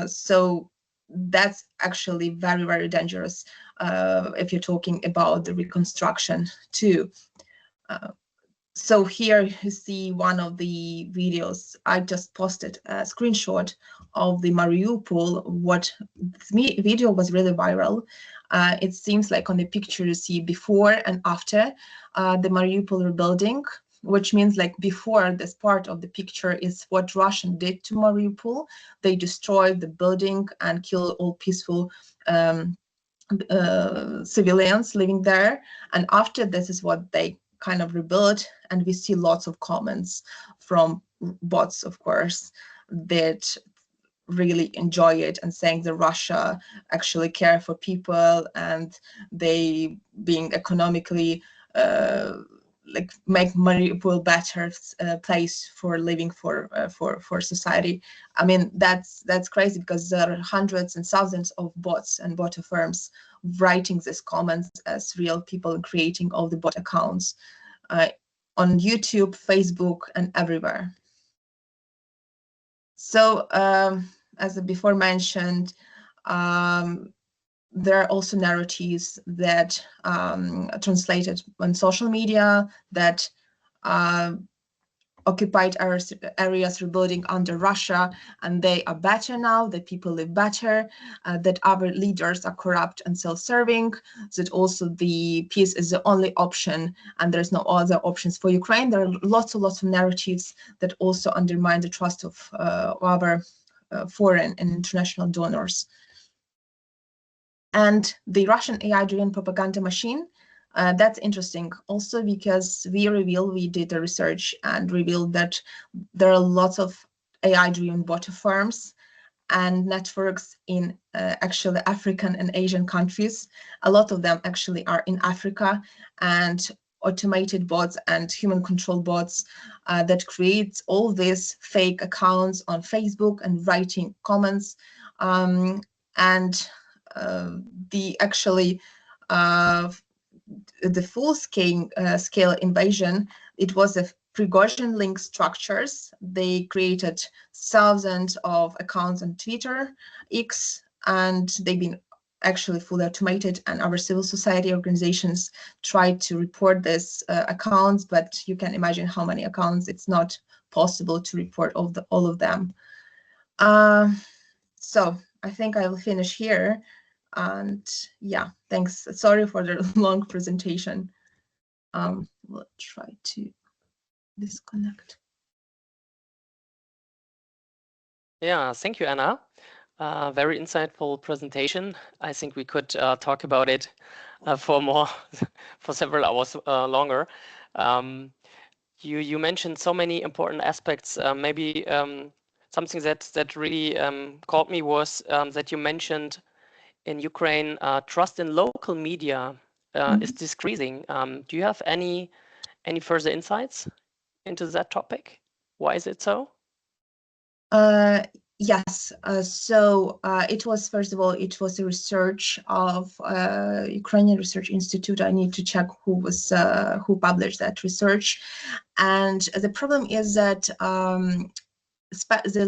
Speaker 4: So that's actually very, very dangerous if you're talking about the reconstruction too. So here you see one of the videos. I just posted a screenshot of the Mariupol. What this video was really viral. It seems like on the picture you see before and after the Mariupol rebuilding, which means like before this part of the picture is what Russian did to Mariupol. They destroyed the building and killed all peaceful civilians living there. And after this is what they kind of rebuilt, and we see lots of comments from bots, of course, that really enjoy it and saying that Russia actually care for people and they being economically like make Mariupol better place for living for society. I mean, that's crazy, because there are hundreds and thousands of bots and bot firms writing these comments as real people and creating all the bot accounts on YouTube, Facebook, and everywhere. So as before mentioned, there are also narratives that translated on social media that occupied areas rebuilding under Russia, and they are better now, that people live better, that our leaders are corrupt and self-serving, that also the peace is the only option and there's no other options for Ukraine. There are lots of narratives that also undermine the trust of our foreign and international donors. And the Russian AI-driven propaganda machine, that's interesting also because we did the research and revealed that there are lots of AI-driven bot firms and networks in actually African and Asian countries. A lot of them actually are in Africa, and automated bots and human control bots that create all these fake accounts on Facebook and writing comments, and the actually the full scale invasion, it was a Prigozhin link structures. They created thousands of accounts on Twitter, X, and they've been actually fully automated, and our civil society organizations tried to report these accounts, but you can imagine how many accounts. It's not possible to report all of them. So I think I will finish here. And yeah, thanks. Sorry for the long presentation. We'll try to disconnect.
Speaker 2: Yeah, thank you, Anna. Very insightful presentation. I think we could talk about it for several hours longer. You mentioned so many important aspects. Maybe something that really caught me was that you mentioned in Ukraine, trust in local media is decreasing. Do you have any further insights into that topic? Why is it so?
Speaker 4: Yes. So it was, first of all, it was a research of Ukrainian Research Institute. I need to check who published that research. And the problem is that the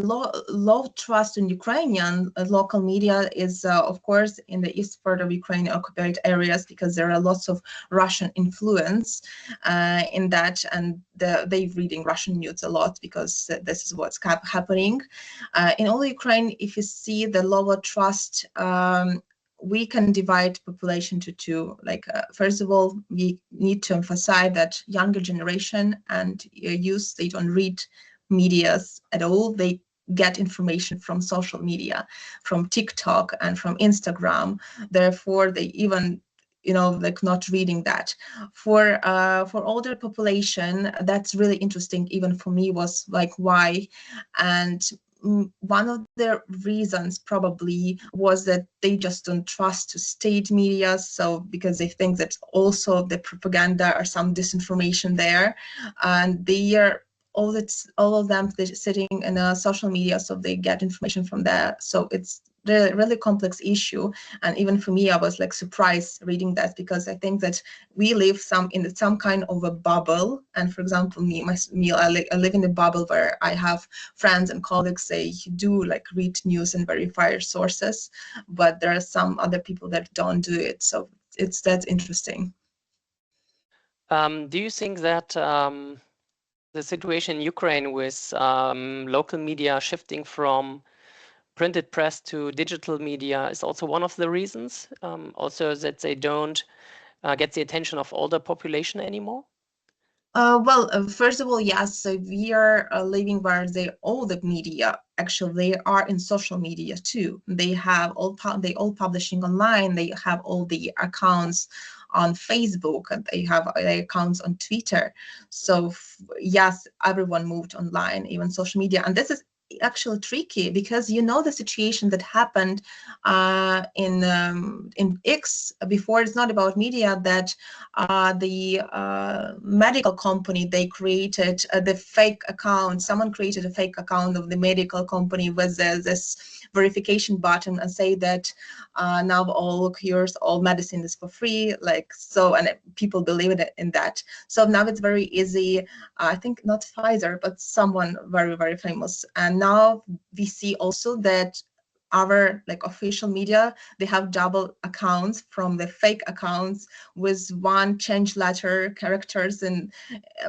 Speaker 4: low trust in Ukrainian local media is, of course, in the east part of Ukraine occupied areas, because there are lots of Russian influence in that, and they're reading Russian news a lot because this is what's happening. In all Ukraine, if you see the lower trust, we can divide population to two. Like, first of all, we need to emphasize that younger generation and youth, they don't read medias at all. They get information from social media, from TikTok and from Instagram. Therefore, they even, like not reading that. For older population, that's really interesting. Even for me, was like, why? And one of the reasons probably was that they just don't trust state media. So because they think that also the propaganda or some disinformation there, and they are all of them sitting in social media, so they get information from there. So it's really complex issue. And even for me, I was like surprised reading that, because I think that we live in some kind of a bubble. And for example, I live in a bubble where I have friends and colleagues, they do like read news and verify sources, but there are some other people that don't do it. So that's interesting.
Speaker 2: Do you think that the situation in Ukraine with local media shifting from printed press to digital media is also one of the reasons? Also that they don't get the attention of older population anymore?
Speaker 4: First of all, yes. So we are living where all the media actually they are in social media too. They have they all publishing online. They have all the accounts on Facebook and they have their accounts on Twitter. So yes, everyone moved online, even social media, and this is actually tricky because you know the situation that happened in X before. It's not about media that the medical company, they created the fake account. Someone created a fake account of the medical company with this verification button and say that now all cures, all medicine is for free, like so, and people believe in that. So now it's very easy. I think not Pfizer, but someone very, very famous. And now we see also that our like official media, they have double accounts from the fake accounts with one change letter, characters and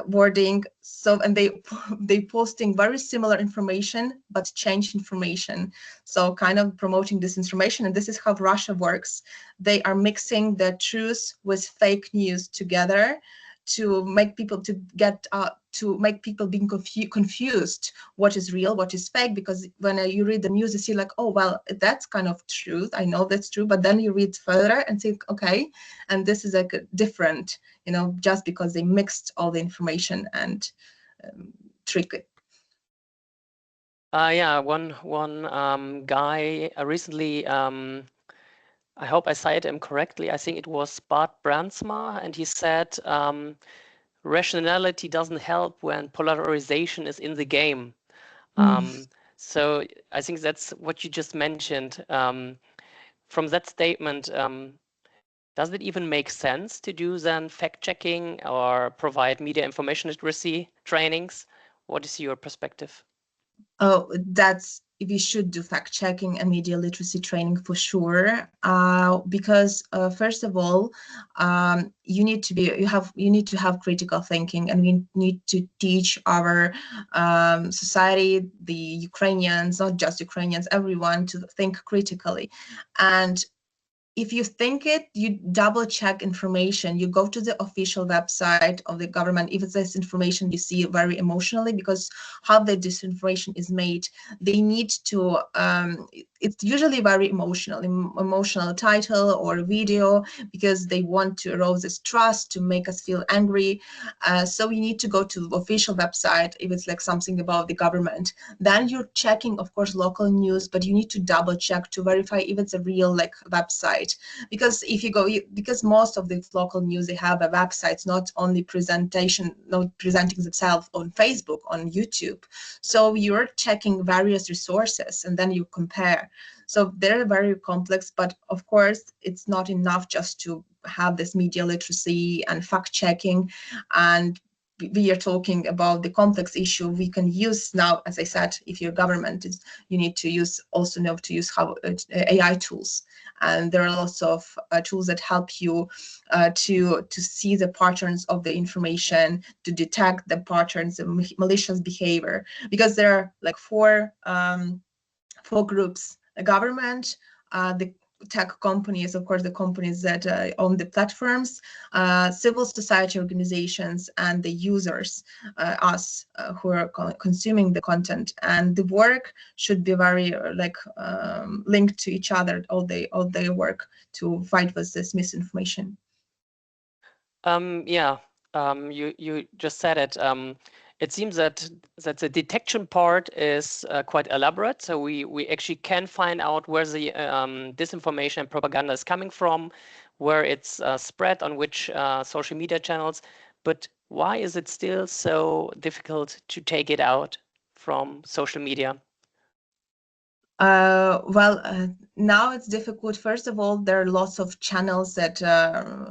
Speaker 4: wording. So, and they posting very similar information, but change information. So kind of promoting disinformation. And this is how Russia works. They are mixing the truth with fake news together to make people to make people being confused what is real, what is fake, because when you read the news, you see like, oh, well, that's kind of truth. I know that's true. But then you read further and think, okay, and this is like different, you know, just because they mixed all the information and trick it.
Speaker 2: Yeah, one guy recently, I hope I cited him correctly. I think it was Bart Brandsma, and he said, rationality doesn't help when polarization is in the game. So I think that's what you just mentioned. From that statement, does it even make sense to do then fact-checking or provide media information literacy trainings? What is your perspective?
Speaker 4: Oh, that's we should do fact checking and media literacy training for sure. Because first of all, you need to have critical thinking, and we need to teach our society, the Ukrainians, not just Ukrainians, everyone to think critically. And if you think it, you double check information. You go to the official website of the government. If it's this information you see very emotionally, because how the disinformation is made, they need to, it's usually very emotional title or video, because they want to arouse this trust, to make us feel angry. So you need to go to the official website if it's like something about the government. Then you're checking, of course, local news, but you need to double check to verify if it's a real like website. Because if you go, because most of the local news, they have a website, not only presenting themselves on Facebook, on YouTube. So you're checking various resources and then you compare. So they're very complex, but of course it's not enough just to have this media literacy and fact checking. And we are talking about the complex issue we can use now. As I said, if your government is, you need to also know to use how AI tools, and there are lots of tools that help you to see the patterns of the information, to detect the patterns of malicious behavior, because there are like four groups: the government, the tech companies, of course, the companies that own the platforms, civil society organizations, and the users, us who are consuming the content. And the work should be very linked to each other, all their work to fight with this misinformation.
Speaker 2: Yeah, you just said it. It seems that the detection part is quite elaborate. So we actually can find out where the disinformation and propaganda is coming from, where it's spread on which social media channels. But why is it still so difficult to take it out from social media?
Speaker 4: Now it's difficult. First of all, there are lots of channels that,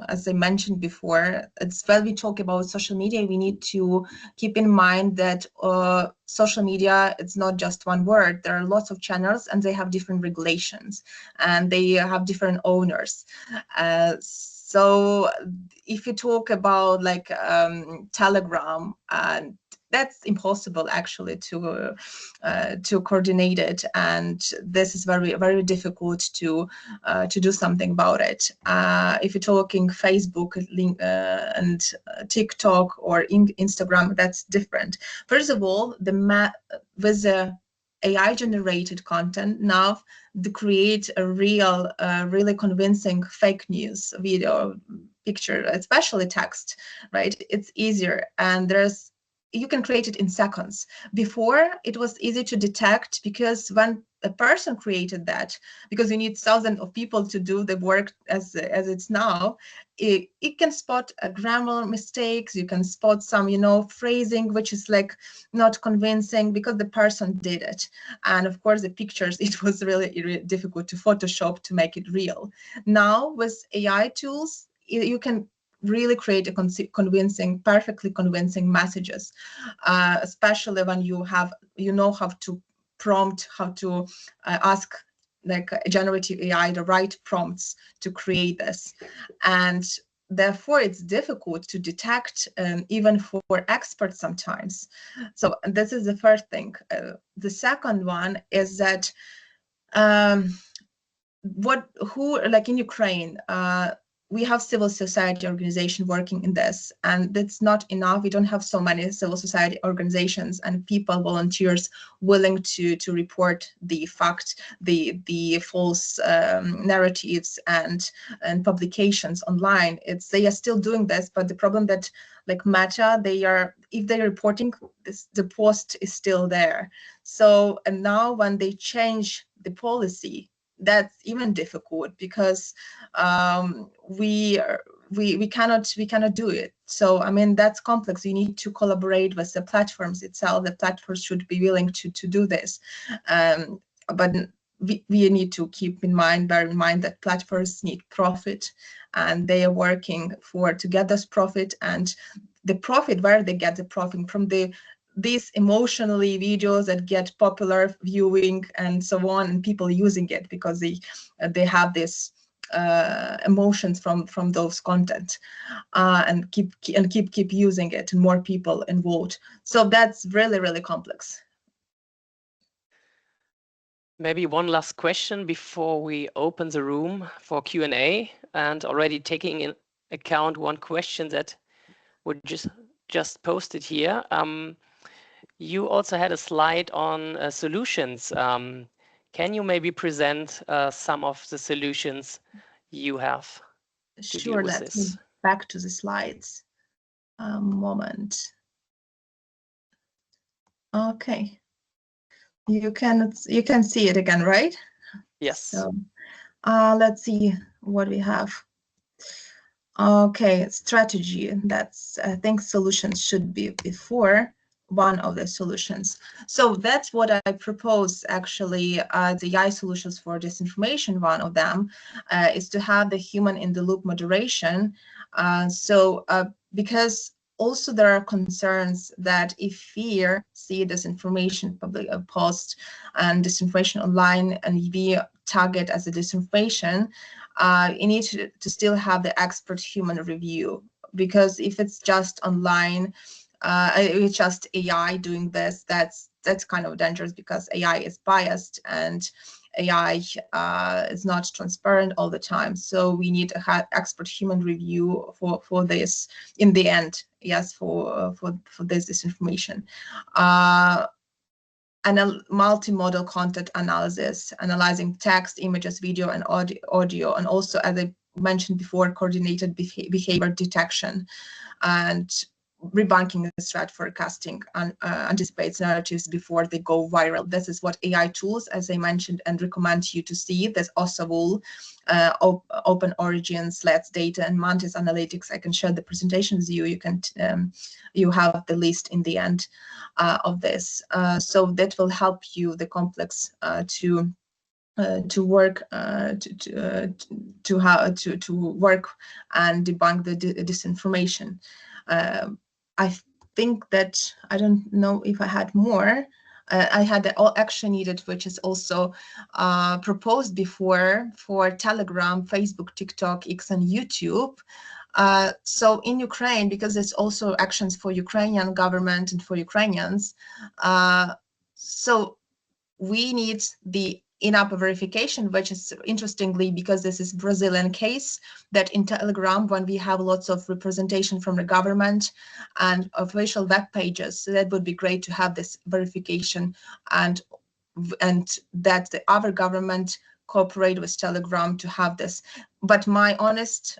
Speaker 4: as I mentioned before, it's when we talk about social media, we need to keep in mind that social media, it's not just one word. There are lots of channels and they have different regulations and they have different owners. So if you talk about like Telegram, and that's impossible actually to coordinate it, and this is very, very difficult to do something about it. If you're talking Facebook, and TikTok or Instagram, that's different. First of all, with the AI generated content now, to create a real, really convincing fake news video, picture, especially text, right? It's easier, and you can create it in seconds. Before, it was easy to detect, because when a person created that, because you need thousands of people to do the work as it's now, it can spot grammar mistakes, you can spot some, phrasing which is like not convincing because the person did it. And of course the pictures, it was really difficult to Photoshop to make it real. Now with AI tools, you can really create a perfectly convincing messages, especially when you know how to prompt, how to ask like a generative AI the right prompts to create this. And therefore it's difficult to detect, even for experts sometimes. So this is the first thing. The second one is that like in Ukraine, we have civil society organization working in this, and that's not enough. We don't have so many civil society organizations and people, volunteers, willing to report the fact, the false narratives and publications online. They are still doing this, but the problem that like Meta, if they're reporting this, the post is still there. So, and now when they change the policy, that's even difficult, because we cannot do it. So I mean, that's complex. You need to collaborate with the platforms itself. The platforms should be willing to do this, but we need to bear in mind that platforms need profit, and they are working to get this profit. And the profit, where they get the profit from, these emotionally videos that get popular viewing and so on, and people using it because they have this emotions from those content, and keep using it, and more people involved. So that's really, really complex.
Speaker 2: Maybe one last question before we open the room for Q&A, and already taking in account one question that we just posted here. You also had a slide on solutions. Can you maybe present some of the solutions you have to deal with
Speaker 4: Let's
Speaker 2: this?
Speaker 4: move back to the slides. A moment. Okay. You can see it again, right?
Speaker 2: Yes.
Speaker 4: So let's see what we have. Okay, strategy. I think solutions should be before one of the solutions. So that's what I propose, actually, the AI solutions for disinformation. One of them is to have the human in the loop moderation. Because also there are concerns that if we see disinformation public post and disinformation online, and we target as a disinformation, you need to still have the expert human review, because if it's just online, it's just AI doing this, that's kind of dangerous, because AI is biased and AI is not transparent all the time. So we need to have expert human review for this in the end. Yes, for this disinformation. And a multimodal content analysis, analyzing text, images, video, and audio, and also, as I mentioned before, coordinated behavior detection, and debunking the threat forecasting, and anticipates narratives before they go viral. This is what AI tools, as I mentioned and recommend you to see. There's Osawul, Open Origins, Let's Data, and Mantis Analytics. I can share the presentation with you. You can you have the list in the end of this. So that will help you, the complex, to work to work and debunk the disinformation. I think that, I don't know if I had more. I had the all action needed, which is also proposed before for Telegram, Facebook, TikTok, X, and YouTube. So in Ukraine, because there's also actions for Ukrainian government and for Ukrainians, so we need the in-app verification, which is interestingly, because this is Brazilian case, that in Telegram, when we have lots of representation from the government and official web pages, so that would be great to have this verification, and that the other government cooperate with Telegram to have this. But my honest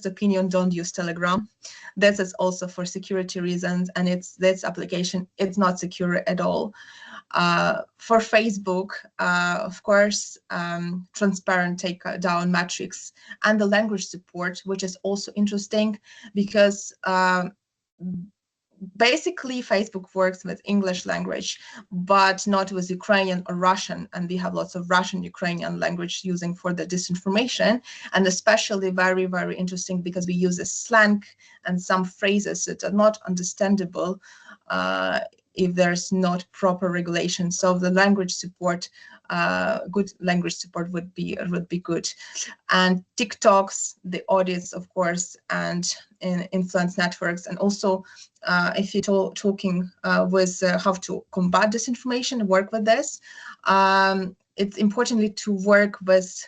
Speaker 4: opinion, don't use Telegram. This is also for security reasons, and this application, it's not secure at all. For Facebook, of course, transparent takedown metrics and the language support, which is also interesting because basically Facebook works with English language, but not with Ukrainian or Russian. And we have lots of Russian, Ukrainian language using for the disinformation. And especially very, very interesting because we use a slang and some phrases that are not understandable if there's not proper regulation. So the language support, good language support would be good. And TikToks, the audience, of course, and in influence networks, and also if you're talking with how to combat disinformation, work with this. It's importantly to work with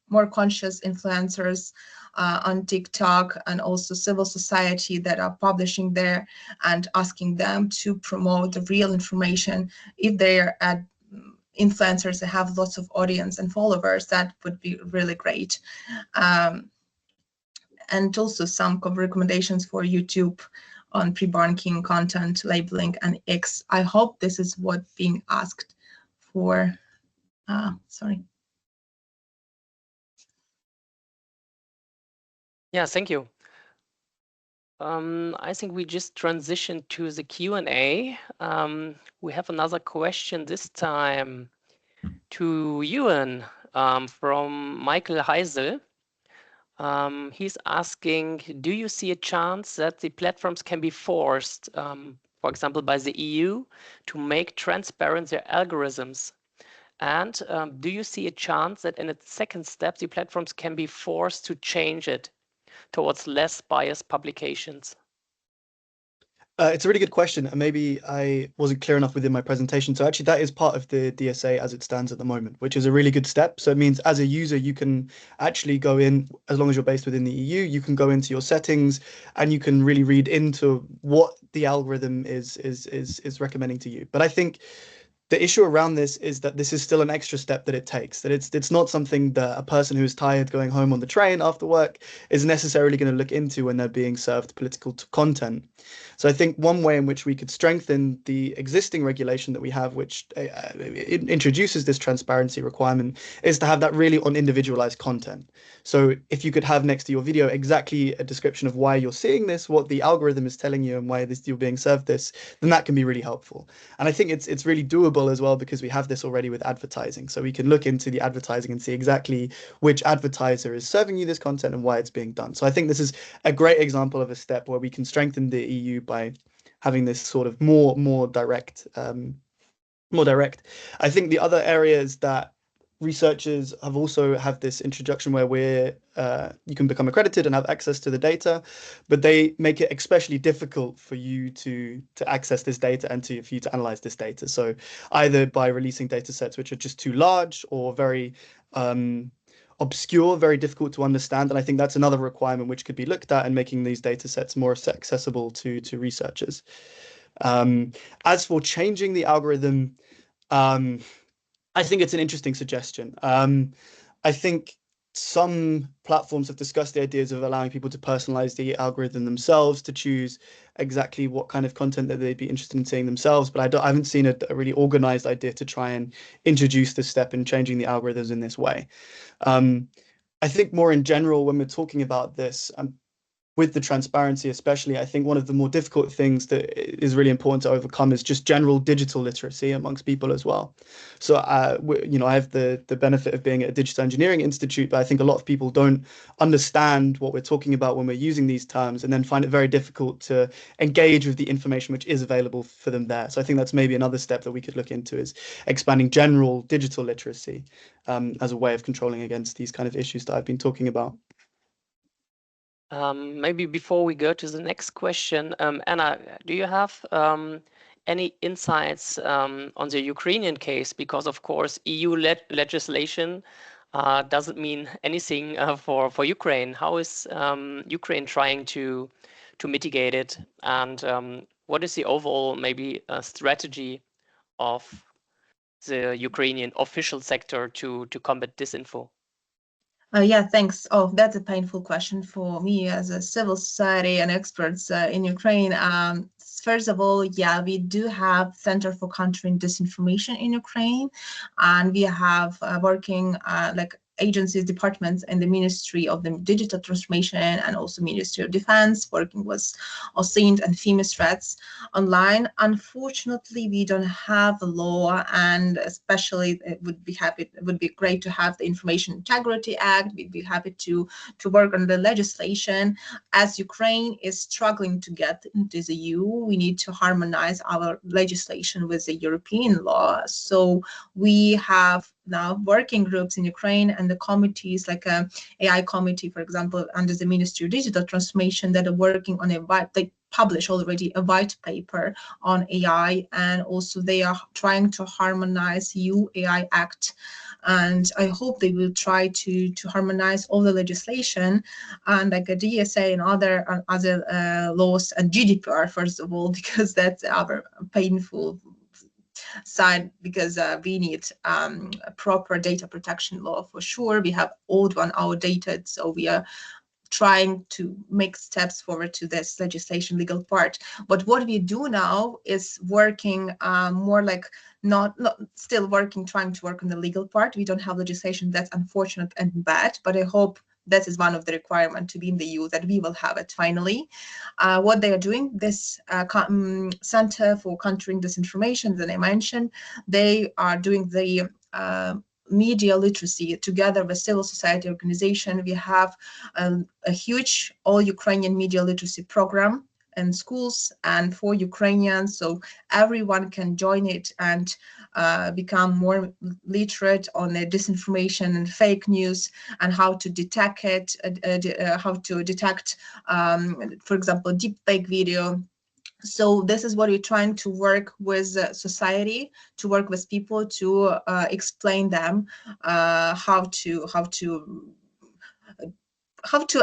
Speaker 4: more conscious influencers on TikTok, and also civil society that are publishing there and asking them to promote the real information. If they're at influencers that have lots of audience and followers, that would be really great. And also some recommendations for YouTube on pre-banking content labeling and X. I hope this is what being asked for. Sorry.
Speaker 2: Yeah, thank you. I think we just transitioned to the Q&A. We have another question this time to Ewan from Michael Heisel. He's asking, do you see a chance that the platforms can be forced, for example, by the EU to make transparent their algorithms? And do you see a chance that in a second step, the platforms can be forced to change it towards less biased publications?
Speaker 3: It's a really good question, and maybe I wasn't clear enough within my presentation. So actually that is part of the DSA as it stands at the moment, which is a really good step. So it means as a user, you can actually go in, as long as you're based within the EU, you can go into your settings and you can really read into what the algorithm is recommending to you. But I think the issue around this is that this is still an extra step that it takes, that it's not something that a person who's tired going home on the train after work is necessarily going to look into when they're being served political content. So I think one way in which we could strengthen the existing regulation that we have, which it introduces this transparency requirement, is to have that really on individualized content. So if you could have next to your video exactly a description of why you're seeing this, what the algorithm is telling you and why you're being served this, then that can be really helpful. And I think it's really doable as well, because we have this already with advertising. So we can look into the advertising and see exactly which advertiser is serving you this content and why it's being done. So I think this is a great example of a step where we can strengthen the EU by having this sort of more direct. I think the other areas that researchers have this introduction where you can become accredited and have access to the data, but they make it especially difficult for you to access this data and for you to analyze this data. So either by releasing data sets which are just too large or very obscure, very difficult to understand. And I think that's another requirement which could be looked at in making these data sets more accessible to researchers. As for changing the algorithm, I think it's an interesting suggestion. I think some platforms have discussed the ideas of allowing people to personalize the algorithm themselves, to choose exactly what kind of content that they'd be interested in seeing themselves. But I haven't seen a really organized idea to try and introduce this step in changing the algorithms in this way. I think more in general, when we're talking about this, with the transparency especially, I think one of the more difficult things that is really important to overcome is just general digital literacy amongst people as well. So, I have the benefit of being at a digital engineering institute, but I think a lot of people don't understand what we're talking about when we're using these terms, and then find it very difficult to engage with the information which is available for them there. So I think that's maybe another step that we could look into, is expanding general digital literacy as a way of controlling against these kind of issues that I've been talking about.
Speaker 2: Maybe before we go to the next question, Anna, do you have any insights on the Ukrainian case? Because of course, EU legislation doesn't mean anything for Ukraine. How is Ukraine trying to mitigate it? And what is the overall maybe strategy of the Ukrainian official sector to combat disinfo?
Speaker 4: Yeah, thanks. Oh, that's a painful question for me as a civil society and experts in Ukraine. First of all, yeah, we do have Center for Countering Disinformation in Ukraine, and we have working like agencies, departments in the Ministry of the Digital Transformation and also Ministry of Defense, working with OSINT and FEMIS threats online. Unfortunately, we don't have a law, and especially it would be great to have the Information Integrity Act. We'd be happy to work on the legislation. As Ukraine is struggling to get into the EU, we need to harmonize our legislation with the European law. So we have now working groups in Ukraine and the committees like AI committee, for example, under the Ministry of Digital Transformation, that are working on they publish already a white paper on AI, and also they are trying to harmonize EU AI Act. And I hope they will try to harmonize all the legislation and like a DSA and other laws, and GDPR first of all, because that's our painful side, because we need a proper data protection law for sure. We have old one, outdated, so we are trying to make steps forward to this legislation legal part. But what we do now is working more like not still working, trying to work on the legal part. We don't have legislation. That's unfortunate and bad, but I hope that is one of the requirements to be in the EU, that we will have it finally. What they are doing, this Center for Countering Disinformation that I mentioned, they are doing the media literacy together with civil society organization. We have a huge all Ukrainian media literacy program in schools and for Ukrainians, so everyone can join it and become more literate on the disinformation and fake news, and how to detect it, how to detect, for example, deep fake video. So this is what we're trying to work with society, to work with people, to explain them how to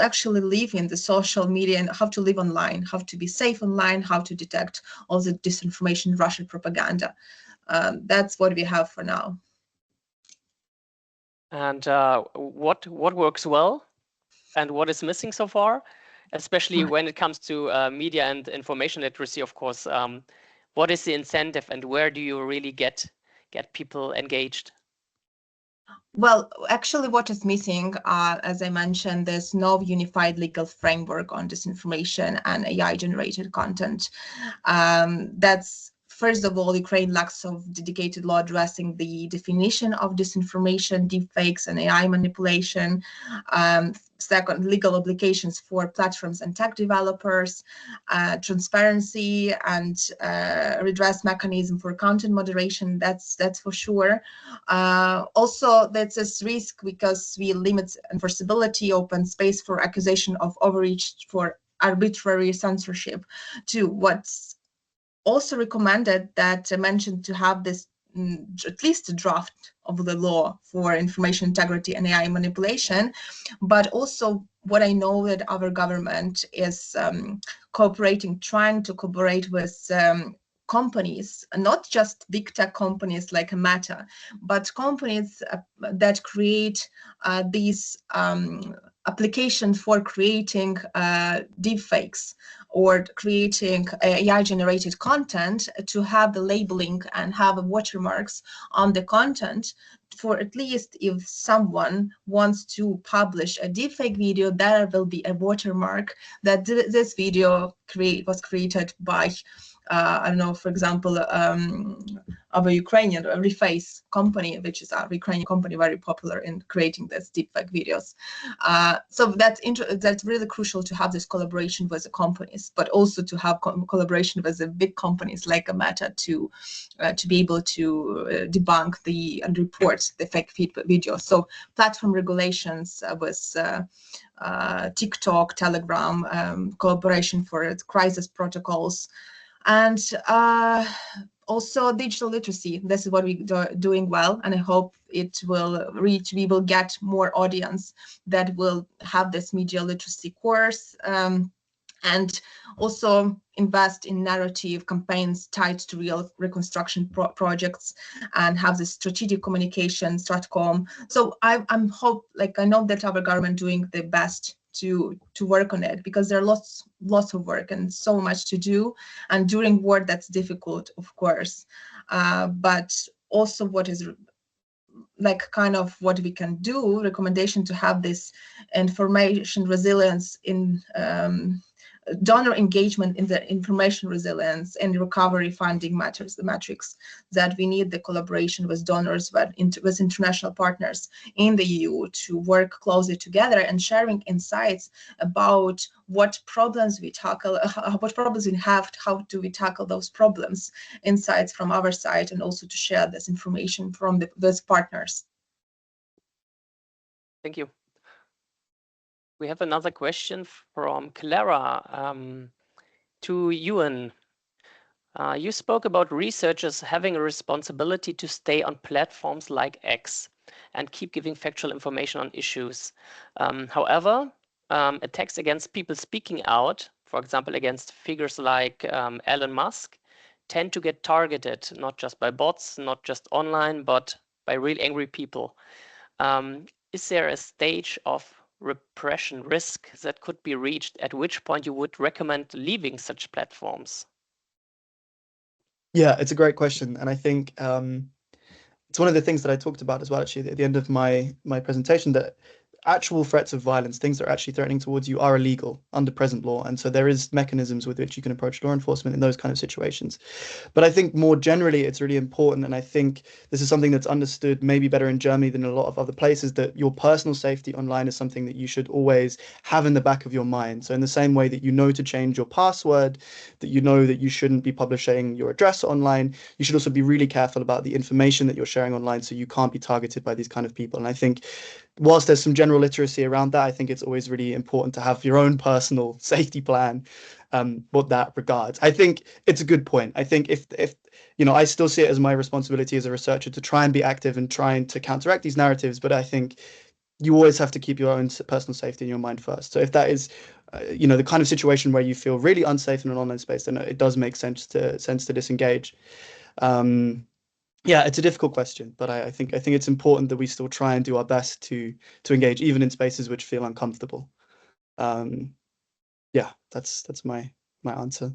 Speaker 4: actually live in the social media, and how to live online, how to be safe online, how to detect all the disinformation, Russian propaganda. That's what we have for now.
Speaker 2: And what works well and what is missing so far, especially when it comes to media and information literacy, of course. What is the incentive, and where do you really get people engaged?
Speaker 4: Well, actually, what is missing, as I mentioned, there's no unified legal framework on disinformation and AI-generated content. That's, first of all, Ukraine lacks of dedicated law addressing the definition of disinformation, deepfakes, and AI manipulation. Second, legal obligations for platforms and tech developers, transparency and redress mechanism for content moderation. That's for sure. Also, that's a risk because we limit enforceability, open space for accusation of overreach, for arbitrary censorship. To what's also recommended, that I mentioned, to have this at least a draft of the law for information integrity and AI manipulation. But also what I know that our government is trying to cooperate with companies, not just big tech companies like Meta, but companies that create these applications for creating deepfakes or creating AI-generated content, to have the labeling and have watermarks on the content for at least if someone wants to publish a deepfake video, there will be a watermark that this video was created by, I don't know, for example, of a Ukrainian Reface company, which is a Ukrainian company very popular in creating these deepfake videos. So that's really crucial to have this collaboration with the companies, but also to have collaboration with the big companies like Meta to be able to debunk and report the fake video. So platform regulations with TikTok, Telegram, collaboration for crisis protocols, and also digital literacy. This is what we're doing well, and I hope it will reach. We will get more audience that will have this media literacy course, and also invest in narrative campaigns tied to real reconstruction projects, and have the strategic communication stratcom. So I know that our government doing the best to work on it, because there are lots of work and so much to do, and during war that's difficult, of course, but also what is kind of what we can do, recommendation to have this information resilience in donor engagement in the information resilience and recovery funding matters, the metrics that we need the collaboration with donors, with international partners in the EU to work closely together and sharing insights about what problems we tackle, what problems we have, how do we tackle those problems, insights from our side, and also to share this information from those partners.
Speaker 2: Thank you. We have another question from Clara to Ewan. You spoke about researchers having a responsibility to stay on platforms like X and keep giving factual information on issues. However, attacks against people speaking out, for example, against figures like Elon Musk, tend to get targeted, not just by bots, not just online, but by real angry people. Is there a stage of repression risk that could be reached, at which point you would recommend leaving such platforms?
Speaker 3: Yeah, it's a great question. And I think it's one of the things that I talked about as well, actually, at the end of my presentation, that actual threats of violence, things that are actually threatening towards you, are illegal under present law. And so there is mechanisms with which you can approach law enforcement in those kind of situations. But I think more generally, it's really important. And I think this is something that's understood maybe better in Germany than in a lot of other places, that your personal safety online is something that you should always have in the back of your mind. So in the same way that you know to change your password, that you know that you shouldn't be publishing your address online, you should also be really careful about the information that you're sharing online, so you can't be targeted by these kind of people. And I think whilst there's some general literacy around that, I think it's always really important to have your own personal safety plan, what that regards. I think it's a good point. I think if I still see it as my responsibility as a researcher to try and be active and trying to counteract these narratives, but I think you always have to keep your own personal safety in your mind first. So if that is, the kind of situation where you feel really unsafe in an online space, then it does make sense to disengage. Yeah, it's a difficult question, but I think it's important that we still try and do our best to engage, even in spaces which feel uncomfortable. Yeah, that's my answer.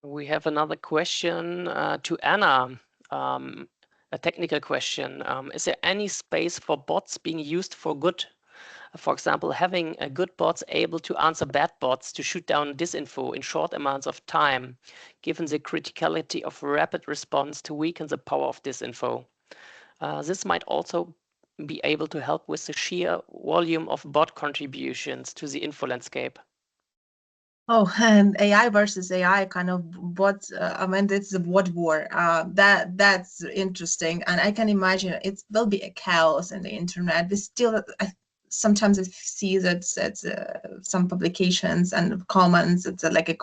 Speaker 2: We have another question to Anna, a technical question. Is there any space for bots being used for good? For example, having a good bots able to answer bad bots to shoot down disinfo in short amounts of time, given the criticality of rapid response to weaken the power of disinfo. This might also be able to help with the sheer volume of bot contributions to the info landscape.
Speaker 4: Oh, and AI versus AI kind of bot. It's a bot war. That's interesting, and I can imagine it will be a chaos in the internet. We still, sometimes I see that some publications and comments, it's like a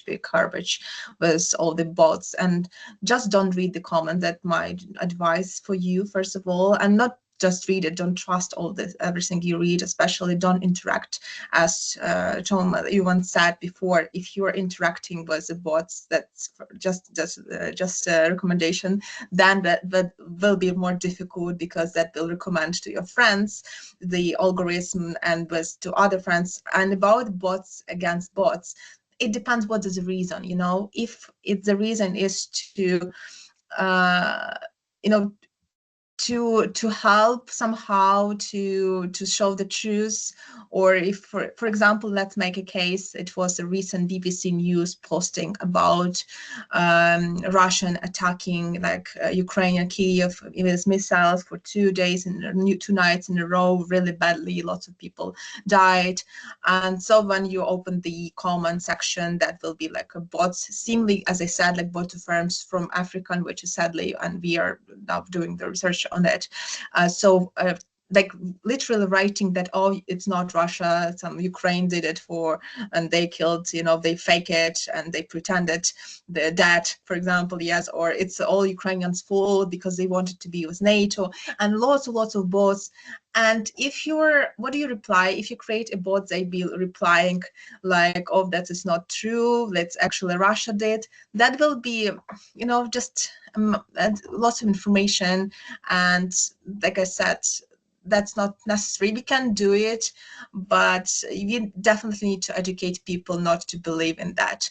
Speaker 4: big garbage with all the bots, and just don't read the comment. That's my advice for you, first of all, and not just read it. Don't trust everything you read, especially don't interact. As Tom, you once said before, if you're interacting with the bots, that's just a recommendation, then that will be more difficult, because that will recommend to your friends the algorithm and to other friends. And about bots against bots, it depends what is the reason. If the reason is to to help somehow to show the truth, or if for example, let's make a case. It was a recent BBC News posting about Russian attacking like Ukrainian Kiev with missiles for 2 days and 2 nights in a row, really badly. Lots of people died, and so when you open the comment section, that will be like a bots, seemingly, as I said, like bot firms from African, which is sadly, and we are now doing the research on it. Like literally writing that, oh, it's not Russia, some Ukraine did it and they killed, they fake it and they pretended that, for example, yes, or it's all Ukrainians' fault because they wanted to be with NATO, and lots of bots. And what do you reply? If you create a bot, they be replying like, oh, that is not true, that's actually Russia did. That will be, just lots of information. And like I said, that's not necessary. We can do it, but you definitely need to educate people not to believe in that.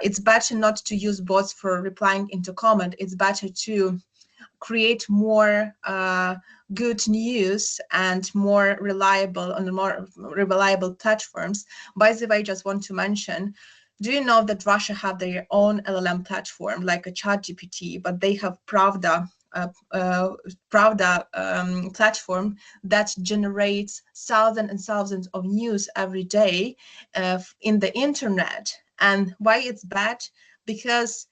Speaker 4: It's better not to use bots for replying into comment. It's better to create more good news and more reliable platforms. By the way, I just want to mention, do you know that Russia have their own LLM platform like a ChatGPT, but they have Pravda platform that generates thousands and thousands of news every day in the internet. And why it's bad? Because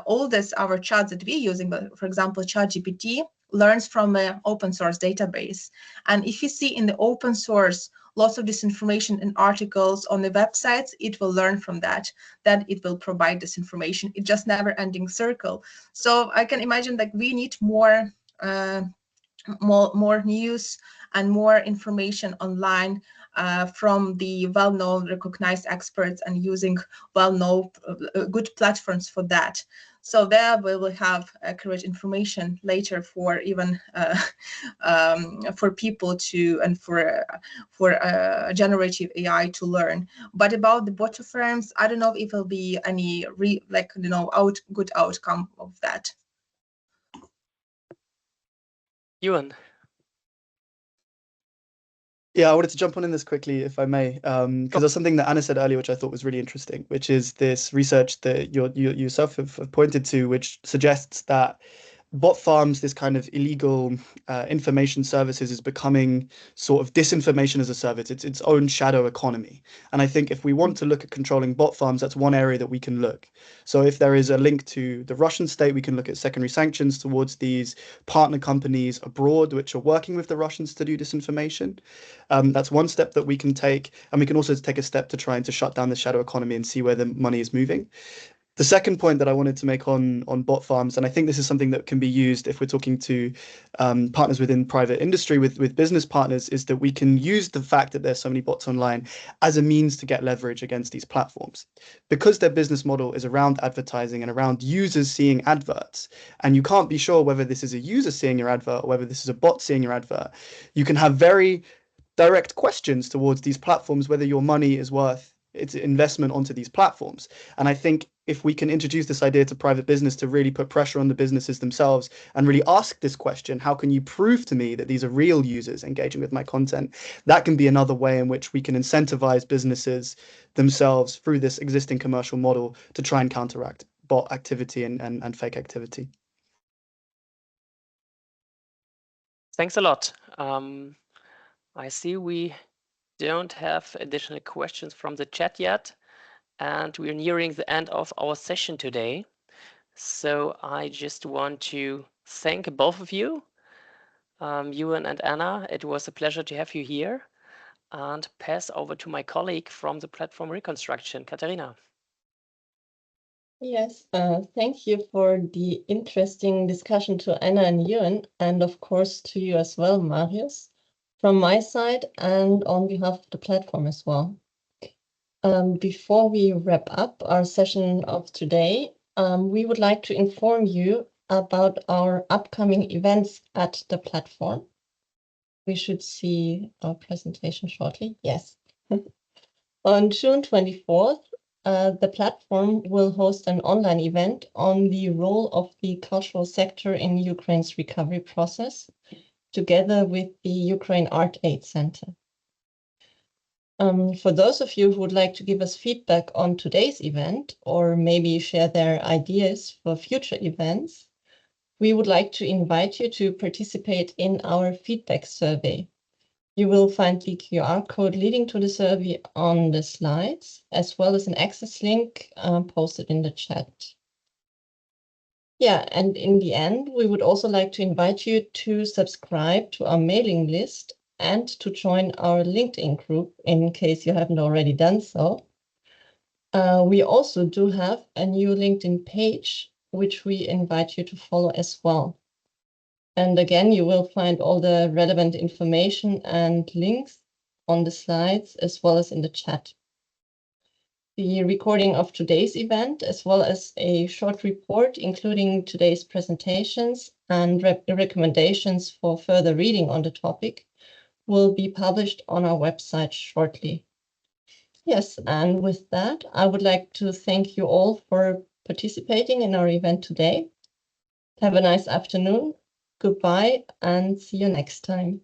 Speaker 4: all this our chats that we're using, for example, ChatGPT, learns from an open source database. And if you see in the open source lots of disinformation in articles on the websites, it will learn from that it will provide this information. It's just never ending circle. So I can imagine that we need more news and more information online from the well-known, recognized experts, and using well-known, good platforms for that. So there we will have accurate information later for even for people to, and for generative AI to learn. But about the bot firms, I don't know if it will be any good outcome of that.
Speaker 2: Ewan.
Speaker 3: Yeah, I wanted to jump on in this quickly, if I may, because there's something that Anna said earlier, which I thought was really interesting, which is this research that you yourself have pointed to, which suggests that bot farms, this kind of illegal information services, is becoming sort of disinformation as a service. It's its own shadow economy. And I think if we want to look at controlling bot farms, that's one area that we can look. So if there is a link to the Russian state, we can look at secondary sanctions towards these partner companies abroad, which are working with the Russians to do disinformation. That's one step that we can take. And we can also take a step to trying to shut down the shadow economy and see where the money is moving. The second point that I wanted to make on bot farms, and I think this is something that can be used if we're talking to partners within private industry with business partners, is that we can use the fact that there's so many bots online as a means to get leverage against these platforms. Because their business model is around advertising and around users seeing adverts, and you can't be sure whether this is a user seeing your advert or whether this is a bot seeing your advert, you can have very direct questions towards these platforms, whether your money is worth its investment onto these platforms. And I think if we can introduce this idea to private business to really put pressure on the businesses themselves and really ask this question, how can you prove to me that these are real users engaging with my content? That can be another way in which we can incentivize businesses themselves through this existing commercial model to try and counteract bot activity and fake activity.
Speaker 2: Thanks a lot. I see we don't have additional questions from the chat yet, and we're nearing the end of our session today. So I just want to thank both of you, Ewan and Anna. It was a pleasure to have you here, and pass over to my colleague from the platform Reconstruction, Katarina.
Speaker 1: Yes, thank you for the interesting discussion to Anna and Ewan, and of course to you as well, Marius, from my side and on behalf of the platform as well. Before we wrap up our session of today, we would like to inform you about our upcoming events at the platform. We should see our presentation shortly. Yes. On June 24th, the platform will host an online event on the role of the cultural sector in Ukraine's recovery process, together with the Ukraine Art Aid Center. For those of you who would like to give us feedback on today's event, or maybe share their ideas for future events, we would like to invite you to participate in our feedback survey. You will find the QR code leading to the survey on the slides, as well as an access link posted in the chat. Yeah, and in the end, we would also like to invite you to subscribe to our mailing list and to join our LinkedIn group in case you haven't already done so. We also do have a new LinkedIn page, which we invite you to follow as well. And again, you will find all the relevant information and links on the slides as well as in the chat. The recording of today's event, as well as a short report, including today's presentations and recommendations for further reading on the topic, will be published on our website shortly. Yes, and with that, I would like to thank you all for participating in our event today. Have a nice afternoon. Goodbye and see you next time.